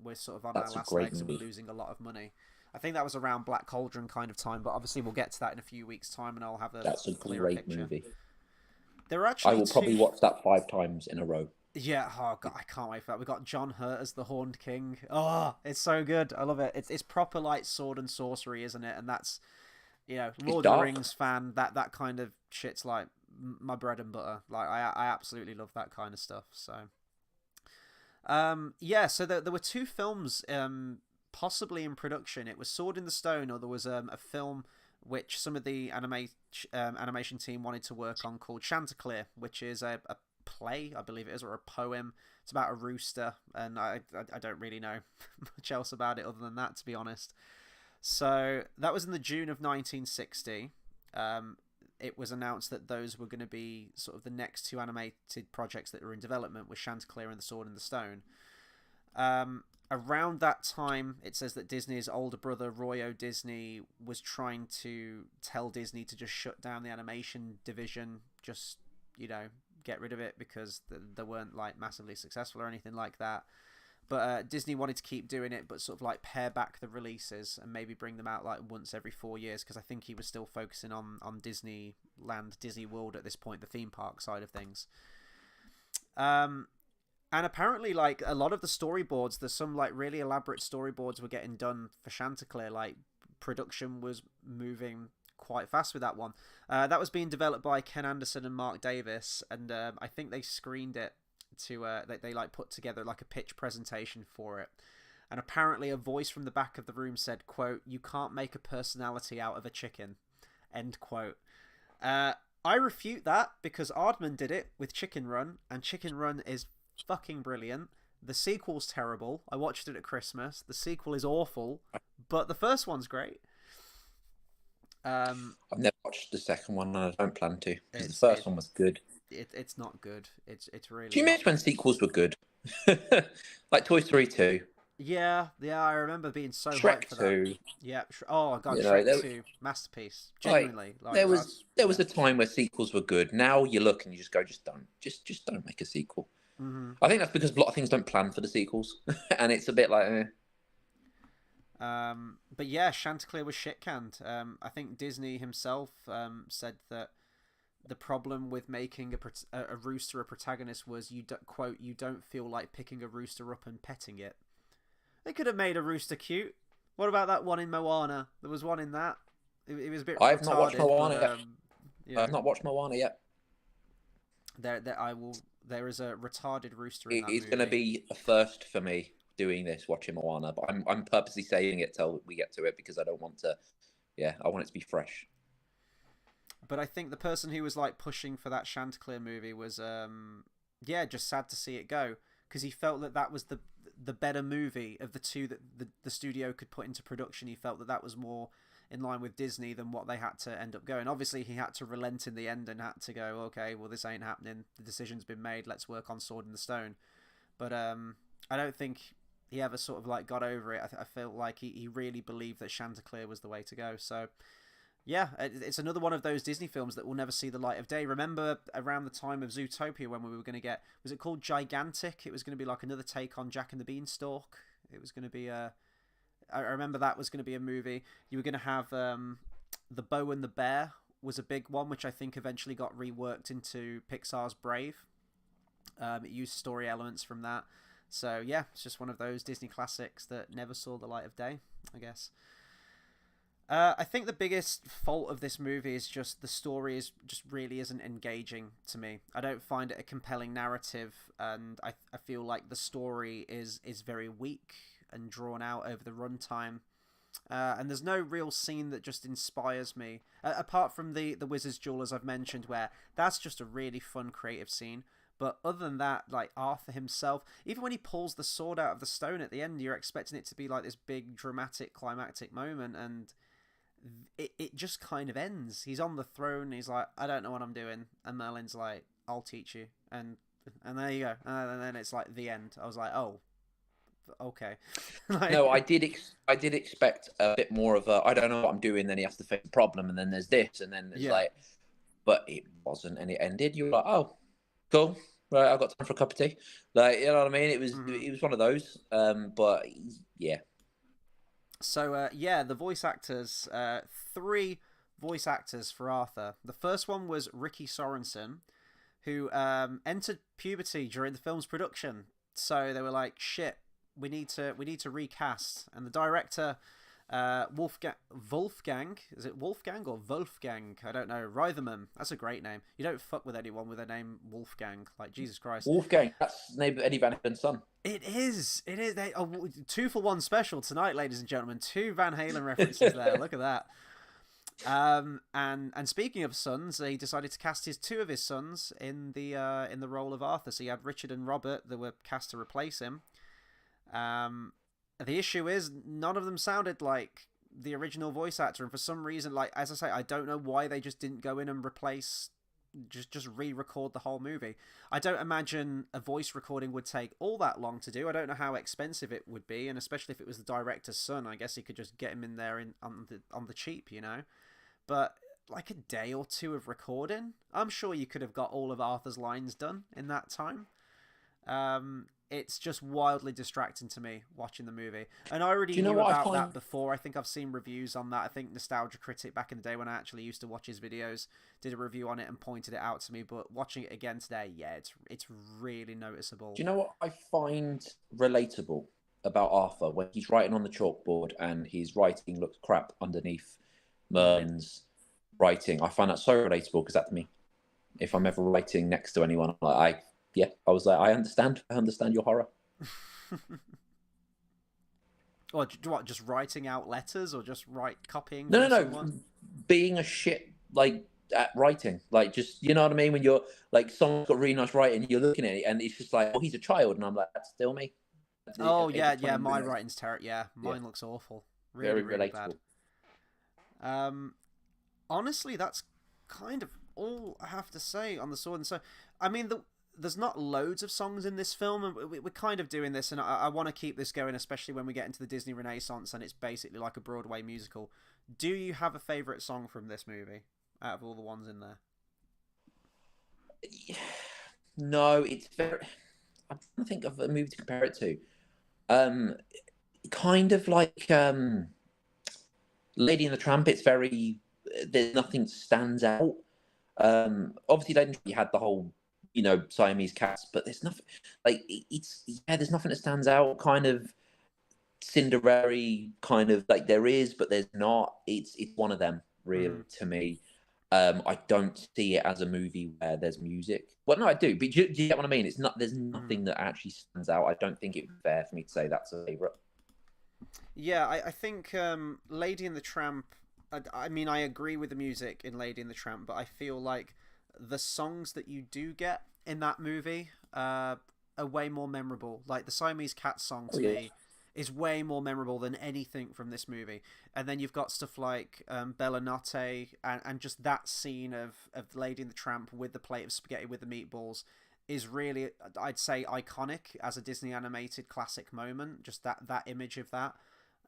We're sort of on our last legs and we're losing a lot of money. I think that was around Black Cauldron kind of time, but obviously we'll get to that in a few weeks' time, and I'll have That's a great movie. There are actually I will probably watch that 5 times in a row. Yeah, oh god, I can't wait for that. We got John Hurt as the Horned King. Oh, it's so good. I love it. It's proper like sword and sorcery, isn't it? And that's, you know, Lord of the Rings fan. That kind of shit's like my bread and butter. Like I absolutely love that kind of stuff. So, yeah. So there were 2 films possibly in production. It was Sword in the Stone, or there was a film which some of the animation team wanted to work on called Chanticleer, which is a play, I believe it is, or a poem. It's about a rooster, and I don't really know much else about it other than that, to be honest. So that was in the June of 1960. It was announced that those were going to be sort of the next 2 animated projects that were in development, with Chanticleer and The Sword in the Stone. Around that time, it says that Disney's older brother, Roy O. Disney, was trying to tell Disney to just shut down the animation division, just, you know, get rid of it, because they weren't like massively successful or anything like that. But Disney wanted to keep doing it, but sort of like pare back the releases and maybe bring them out like once every 4 years, because I think he was still focusing on Disneyland, Disney World at this point, the theme park side of things. And apparently, like, a lot of the storyboards, there's some like really elaborate storyboards were getting done for Chanticleer. Like, production was moving quite fast with that one. That was being developed by Ken Anderson and Mark Davis, and I think they screened it to they like put together like a pitch presentation for it. And apparently a voice from the back of the room said, quote, "You can't make a personality out of a chicken," end quote. I refute that, because Aardman did it with Chicken Run, and Chicken Run is fucking brilliant. The sequel's terrible. I watched it at Christmas. The sequel is awful, but the first one's great. I've never watched the second one, and I don't plan to, because the first one was good. It's not good. It's really. Do you miss when sequels were good? Like Toy Story 2. Yeah, yeah, I remember being so hyped Shrek for that. 2, Yeah. Oh god, you know, Shrek 2, masterpiece. like Genuinely, like there was that's there yeah. was a time where sequels were good. Now you look and you just go, just don't make a sequel. Hmm. I think that's because a lot of things don't plan for the sequels, and it's a bit like, But yeah, Chanticleer was shit canned. I think Disney himself said that the problem with making a rooster a protagonist was quote, you don't feel like picking a rooster up and petting it. They could have made a rooster cute. What about that one in Moana? There was one in that. It was a bit I've not watched retarded, but Moana yet. you I've know, not watched Moana yet. there I will. There is a retarded rooster in It that is going to movie. be a first for me doing this, watching Moana, but I'm purposely saving it till we get to it because I don't want to. Yeah, I want it to be fresh. But I think the person who was like pushing for that Chanticleer movie was yeah, just sad to see it go, because he felt that that was the better movie of the two that the studio could put into production. He felt that that was more in line with Disney than what they had to end up going. Obviously, he had to relent in the end and had to go, okay, well, this ain't happening. The decision's been made. Let's work on Sword in the Stone. But I don't think he ever sort of like got over it. I feel like he really believed that Chanticleer was the way to go. So yeah, it's another one of those Disney films that will never see the light of day. Remember around the time of Zootopia when we were going to get, was it called Gigantic? It was going to be like another take on Jack and the Beanstalk. It was going to be a, I remember that was going to be a movie. You were going to have The Bow and the Bear was a big one, which I think eventually got reworked into Pixar's Brave. It used story elements from that. So yeah, it's just one of those Disney classics that never saw the light of day, I guess. I think the biggest fault of this movie is just the story is just really isn't engaging to me. I don't find it a compelling narrative, and I feel like the story is very weak and drawn out over the runtime. And there's no real scene that just inspires me, apart from the Wizard's Duel, as I've mentioned, where that's just a really fun, creative scene. But other than that, like Arthur himself, even when he pulls the sword out of the stone at the end, you're expecting it to be like this big, dramatic, climactic moment, and it just kind of ends. He's on the throne. He's like, I don't know what I'm doing, and Merlin's like, I'll teach you, and there you go. And then it's like the end. I was like, oh, okay. No, Like, I did expect a bit more of a I don't know what I'm doing. Then he has to fix the problem, and then there's this, and then there's yeah. like, but it wasn't, and it ended. You were like, oh, cool, right, I've got time for a cup of tea. Like, you know what I mean? Mm-hmm. It was one of those. But yeah, So yeah, the voice actors, three voice actors for Arthur. The first one was Ricky Sorensen, who entered puberty during the film's production. So they were like, "Shit, we need to recast." And the director, Wolfgang, is it Wolfgang or Wolfgang? I don't know. Reitherman. That's a great name. You don't fuck with anyone with a name Wolfgang. Like Jesus Christ. Wolfgang, that's Eddie Van Halen's son. It is. It is. They 2-for-1 special tonight, ladies and gentlemen. 2 Van Halen references there. Look at that. And speaking of sons, he decided to cast two of his sons in the role of Arthur. So you had Richard and Robert that were cast to replace him. The issue is none of them sounded like the original voice actor, and for some reason, like as I say, I don't know why they just didn't go in and replace. Just re-record the whole movie. I don't imagine a voice recording would take all that long to do. I don't know how expensive it would be, and especially if it was the director's son, I guess he could just get him in there on the cheap, you know. But like a day or two of recording, I'm sure you could have got all of Arthur's lines done in that time. It's just wildly distracting to me watching the movie. And I Do already you know knew what I about find? that before. I think I've seen reviews on that. I think Nostalgia Critic back in the day when I actually used to watch his videos did a review on it and pointed it out to me. But watching it again today, yeah, it's really noticeable. Do you know what I find relatable about Arthur when he's writing on the chalkboard and his writing looks crap underneath Mm. Merlin's writing? I find that so relatable because that's me. If I'm ever writing next to anyone, I'm like, I was like, I understand your horror. Or what? Just writing out letters, or just copying No, from no, no, someone? being a shit like at writing, like just you know what I mean. When you're like someone's got really nice writing, you're looking at it and it's just like, oh, he's a child, and I'm like, that's still me. Oh Age yeah, of yeah. 20 My minutes. writing's terrible. Yeah, Yeah, mine looks awful. Really, very really bad. relatable. Um, honestly, that's kind of all I have to say on the Sword and Stone. I mean, there's not loads of songs in this film, and we're kind of doing this, and I want to keep this going, especially when we get into the Disney Renaissance and it's basically like a Broadway musical. Do you have a favourite song from this movie out of all the ones in there? No, it's very. I'm trying to think of a movie to compare it to. Um, Kind of like Lady and the Tramp. It's very. There's nothing stands out. Obviously, then you had the whole, Siamese cats, but there's nothing like it's yeah. There's nothing that stands out. Kind of Cinderella, kind of like there is, but there's not. It's one of them really to me. I don't see it as a movie where there's music. Well, no, I do, but do you get what I mean? It's not. There's nothing that actually stands out. I don't think it would be fair for me to say that's a favorite. Yeah, I think Lady and the Tramp. I mean, I agree with the music in Lady and the Tramp, but I feel like the songs that you do get in that movie are way more memorable. Like the Siamese Cat song to me is way more memorable than anything from this movie. And then you've got stuff like Bella Notte and just that scene of Lady and the Tramp with the plate of spaghetti with the meatballs is really, I'd say, iconic as a Disney animated classic moment. Just that image of that.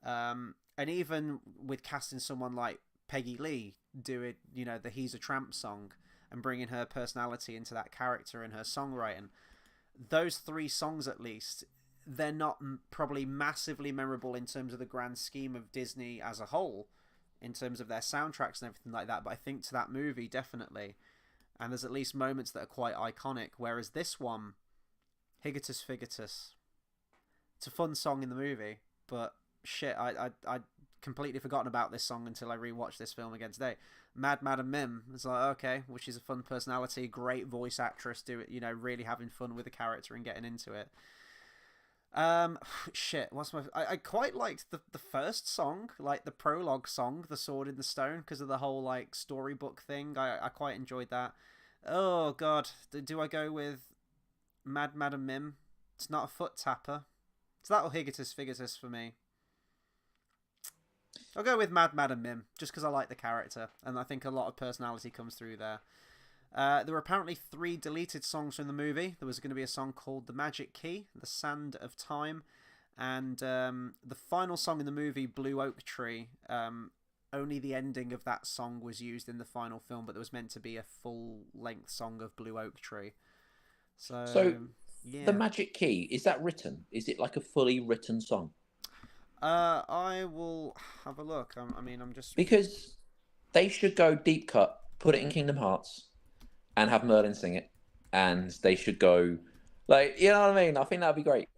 And even with casting someone like Peggy Lee doing, the He's a Tramp song and bringing her personality into that character and her songwriting, those three songs at least, they're not probably massively memorable in terms of the grand scheme of Disney as a whole, in terms of their soundtracks and everything like that. But I think to that movie, definitely. And there's at least moments that are quite iconic. Whereas this one, Higatus Figatus, it's a fun song in the movie, but shit, I'd completely forgotten about this song until I rewatched this film again today. Mad Madam Mim. It's like, okay, well, she's a fun personality, great voice actress, really having fun with the character and getting into it. Shit, I quite liked the first song, like the prologue song, The Sword in the Stone, because of the whole like storybook thing. I quite enjoyed that. Oh god, do I go with Mad Madam Mim? It's not a foot tapper. It's that or Higatus Figatus for me. I'll go with Mad Madam Mim, just because I like the character, and I think a lot of personality comes through there. There were apparently 3 deleted songs from the movie. There was going to be a song called The Magic Key, The Sand of Time, and the final song in the movie, Blue Oak Tree. Only the ending of that song was used in the final film, but there was meant to be a full-length song of Blue Oak Tree. So yeah. The Magic Key, is that written? Is it like a fully written song? I will have a look. I'm just... Because they should go deep cut, put it in Kingdom Hearts, and have Merlin sing it, and they should go, like, you know what I mean? I think that'd be great.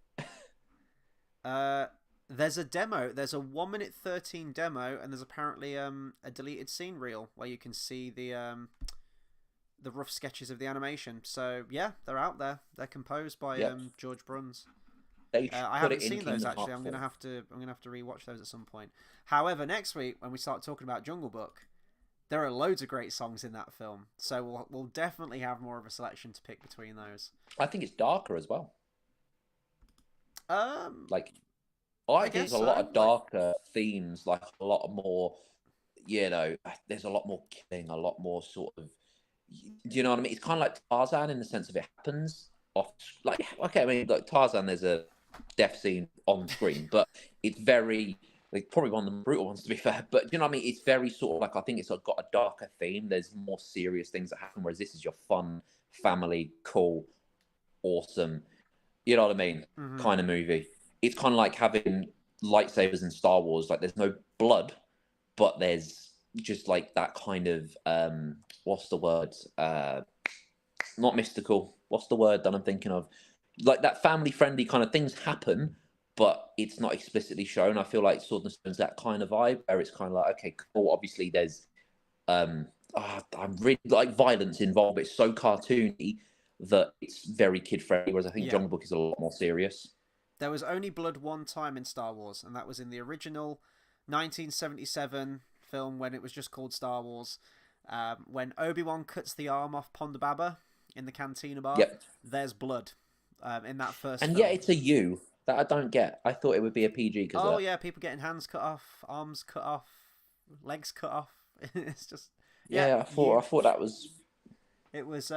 There's a demo. There's a 1:13 demo, and there's apparently a deleted scene reel where you can see the rough sketches of the animation. So yeah, they're out there. They're composed by George Bruns. I haven't seen those actually. I'm gonna have to rewatch those at some point. However, next week when we start talking about Jungle Book, there are loads of great songs in that film. So we'll definitely have more of a selection to pick between those. I think it's darker as well. I think there's a lot of darker themes, like a lot more, there's a lot more killing, a lot more sort of, do you know what I mean? It's kind of like Tarzan in the sense of it happens off, like, okay, I mean, like Tarzan, there's a death scene on screen, but it's very, like, probably one of the brutal ones to be fair, but do you know what I mean? It's very sort of like, I think it's got a darker theme. There's more serious things that happen, whereas this is your fun, family, cool, awesome, you know what I mean, kind of movie. It's kind of like having lightsabers in Star Wars. Like, there's no blood, but there's just like that kind of what's the word? Not mystical. What's the word that I'm thinking of? Like that family-friendly kind of things happen, but it's not explicitly shown. I feel like Sword and Stone's that kind of vibe where it's kind of like, okay, cool. Obviously, there's I'm really like violence involved, but it's so cartoony that it's very kid-friendly. Whereas I think Jungle Book is a lot more serious. There was only blood one time in Star Wars, and that was in the original 1977 film when it was just called Star Wars. When Obi-Wan cuts the arm off Ponda Baba in the cantina bar, there's blood in that first film. And it's a U that I don't get. I thought it would be a PG. Yeah, people getting hands cut off, arms cut off, legs cut off. It's just... I thought that was... It was...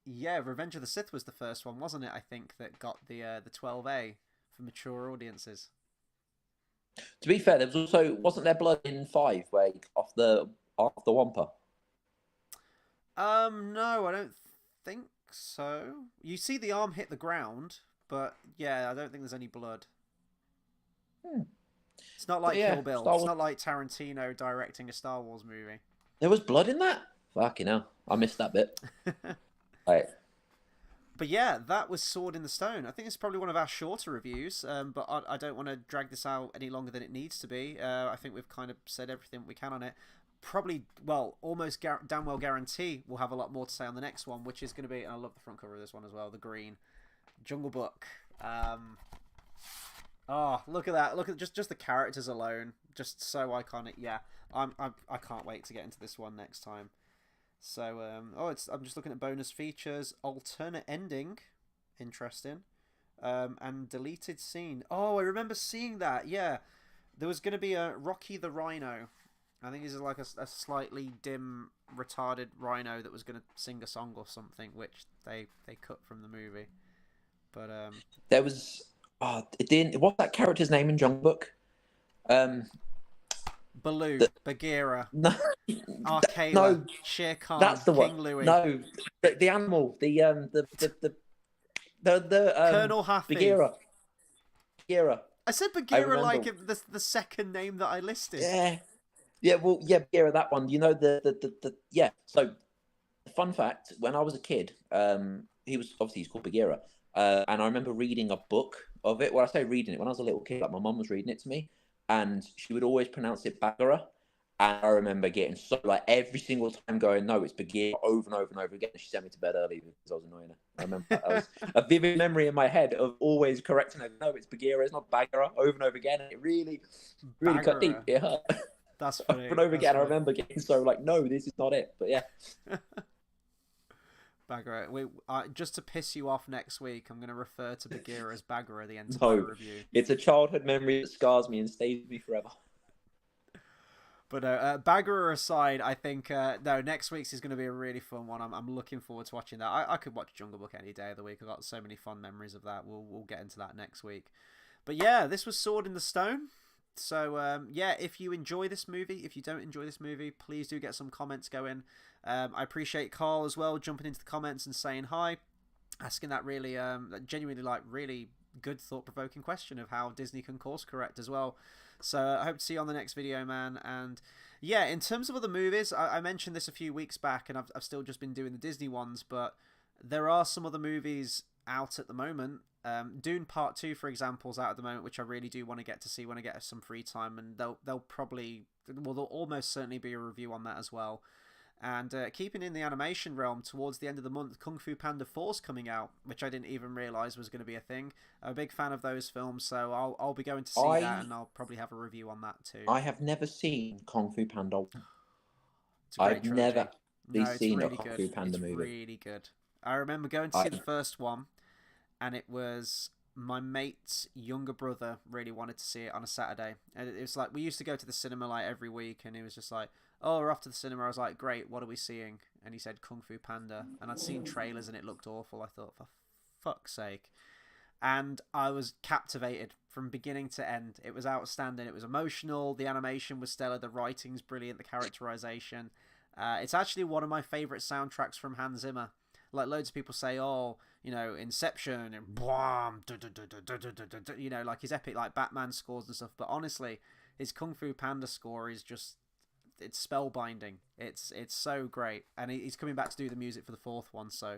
Yeah, Revenge of the Sith was the first one, wasn't it? I think that got the 12A for mature audiences. To be fair, there was also wasn't there blood in 5 where he cut off the wampa? No, I don't think so. You see the arm hit the ground, but yeah, I don't think there's any blood. Hmm. It's not But like yeah, Kill Bill. Star It's Wars. not like Tarantino directing a Star Wars movie. There was blood in that. Fucking hell, I missed that bit. Right. But yeah, that was Sword in the Stone. I think it's probably one of our shorter reviews, but I don't want to drag this out any longer than it needs to be. I think we've kind of said everything we can on it. Probably, well, almost damn well guarantee we'll have a lot more to say on the next one, which is going to be, and I love the front cover of this one as well, the green Jungle Book. Oh, look at that! Look at just the characters alone, just so iconic. Yeah, I can't wait to get into this one next time. So, I'm just looking at bonus features, alternate ending, interesting, and deleted scene. Oh, I remember seeing that. Yeah, there was going to be a Rocky the Rhino. I think he's like a slightly dim, retarded rhino that was going to sing a song or something, which they cut from the movie. But There was. Oh, it didn't. What's that character's name in Jungle Book? Baloo, Bagheera, No, Arcala, no, Shere Khan, that's the King one. Louis. No, the animal, the Colonel Happy. Bagheera. Bagheera. I said I Bagheera remember. like the second name that I listed. Yeah, yeah. Well, yeah, Bagheera. That one. You know the yeah. So, fun fact: when I was a kid, he was obviously he's called Bagheera, and I remember reading a book of it. Well, I say reading it when I was a little kid. Like my mum was reading it to me, and she would always pronounce it Bagheera. And I remember getting so like every single time going, no, it's Bagheera over and over and over again. And she sent me to bed early because I was annoying her. I remember that was a vivid memory in my head of always correcting her. No, it's Bagheera, it's not Bagheera, over and over again. And it really, really cut deep. Bagheera. It hurt. That's funny. Over and over again. Funny. I remember getting so like, no, this is not it. But yeah. Bagheera. Just to piss you off next week, I'm going to refer to Bagheera as Bagheera the entire review. It's a childhood memory that scars me and stays with me forever. But Bagheera aside, I think no, next week's is going to be a really fun one. I'm looking forward to watching that. I could watch Jungle Book any day of the week. I've got so many fun memories of that. We'll get into that next week. But yeah, this was Sword in the Stone. So yeah, if you enjoy this movie, if you don't enjoy this movie, please do get some comments going. I appreciate Carl as well jumping into the comments and saying hi, asking that really genuinely like really good thought-provoking question of how Disney can course correct as well. So I hope to see you on the next video, man. And yeah, in terms of other movies, I mentioned this a few weeks back, and I've still just been doing the Disney ones, but there are some other movies out at the moment. Dune Part 2, for example, is out at the moment, which I really do want to get to see when I get some free time, and there'll almost certainly be a review on that as well. And keeping in the animation realm, towards the end of the month, Kung Fu Panda 4's coming out, which I didn't even realise was going to be a thing. I'm a big fan of those films, so I'll be going to see that, and I'll probably have a review on that too. I have never seen Kung Fu Panda. It's a great I've trilogy. never seen really a Kung good. Fu Panda it's movie. Really good. I remember going to see the first one, and it was my mate's younger brother really wanted to see it on a Saturday, and it was like we used to go to the cinema like every week, and he was just like, "Oh, we're off to the cinema." I was like, "Great, what are we seeing?" And he said Kung Fu Panda, and I'd seen trailers and it looked awful. I thought, for fuck's sake. And I was captivated from beginning to end. It was outstanding. It was emotional. The animation was stellar. The writing's brilliant. The characterization. It's actually one of my favorite soundtracks from Hans Zimmer. Like loads of people say, oh, you know, Inception and bwam, you know, like his epic like Batman scores and stuff. But honestly, his Kung Fu Panda score is just, it's spellbinding. It's so great, and he's coming back to do the music for the fourth one. So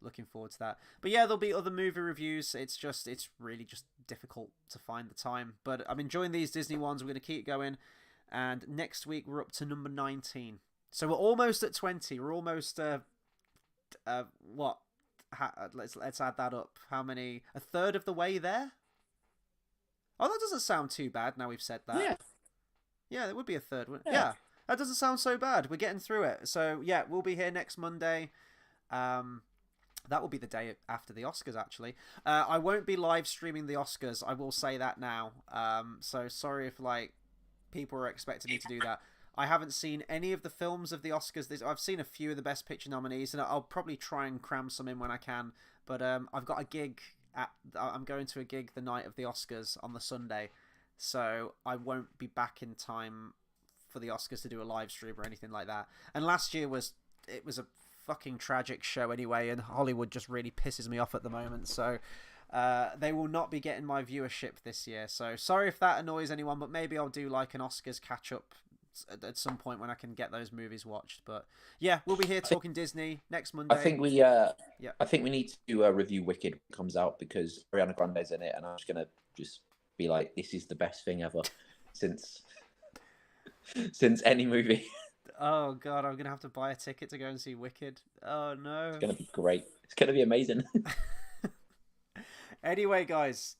looking forward to that. But yeah, there'll be other movie reviews. It's really just difficult to find the time. But I'm enjoying these Disney ones. We're going to keep going, and next week we're up to number 19. So we're almost at 20. We're almost what? Let's add that up. How many? A third of the way there. Oh, that doesn't sound too bad. Now we've said that. Yeah, it would be a third one. Yeah, that doesn't sound so bad. We're getting through it. So yeah, we'll be here next Monday. That will be the day after the Oscars, actually. I won't be live streaming the Oscars. I will say that now. So sorry if like people are expecting me to do that. I haven't seen any of the films of the Oscars. I've seen a few of the Best Picture nominees, and I'll probably try and cram some in when I can. But I've got a gig I'm going to a gig the night of the Oscars on the Sunday, so I won't be back in time for the Oscars to do a live stream or anything like that. And last year was a fucking tragic show anyway, and Hollywood just really pisses me off at the moment. So they will not be getting my viewership this year. So sorry if that annoys anyone, but maybe I'll do like an Oscars catch up at some point when I can get those movies watched. But yeah, we'll be here talking Disney next Monday. I think we need to review Wicked when it comes out, because Ariana Grande's in it, and I'm just gonna be like, this is the best thing ever since any movie. Oh god, I'm gonna have to buy a ticket to go and see Wicked. Oh no. It's gonna be great. It's gonna be amazing. Anyway, guys,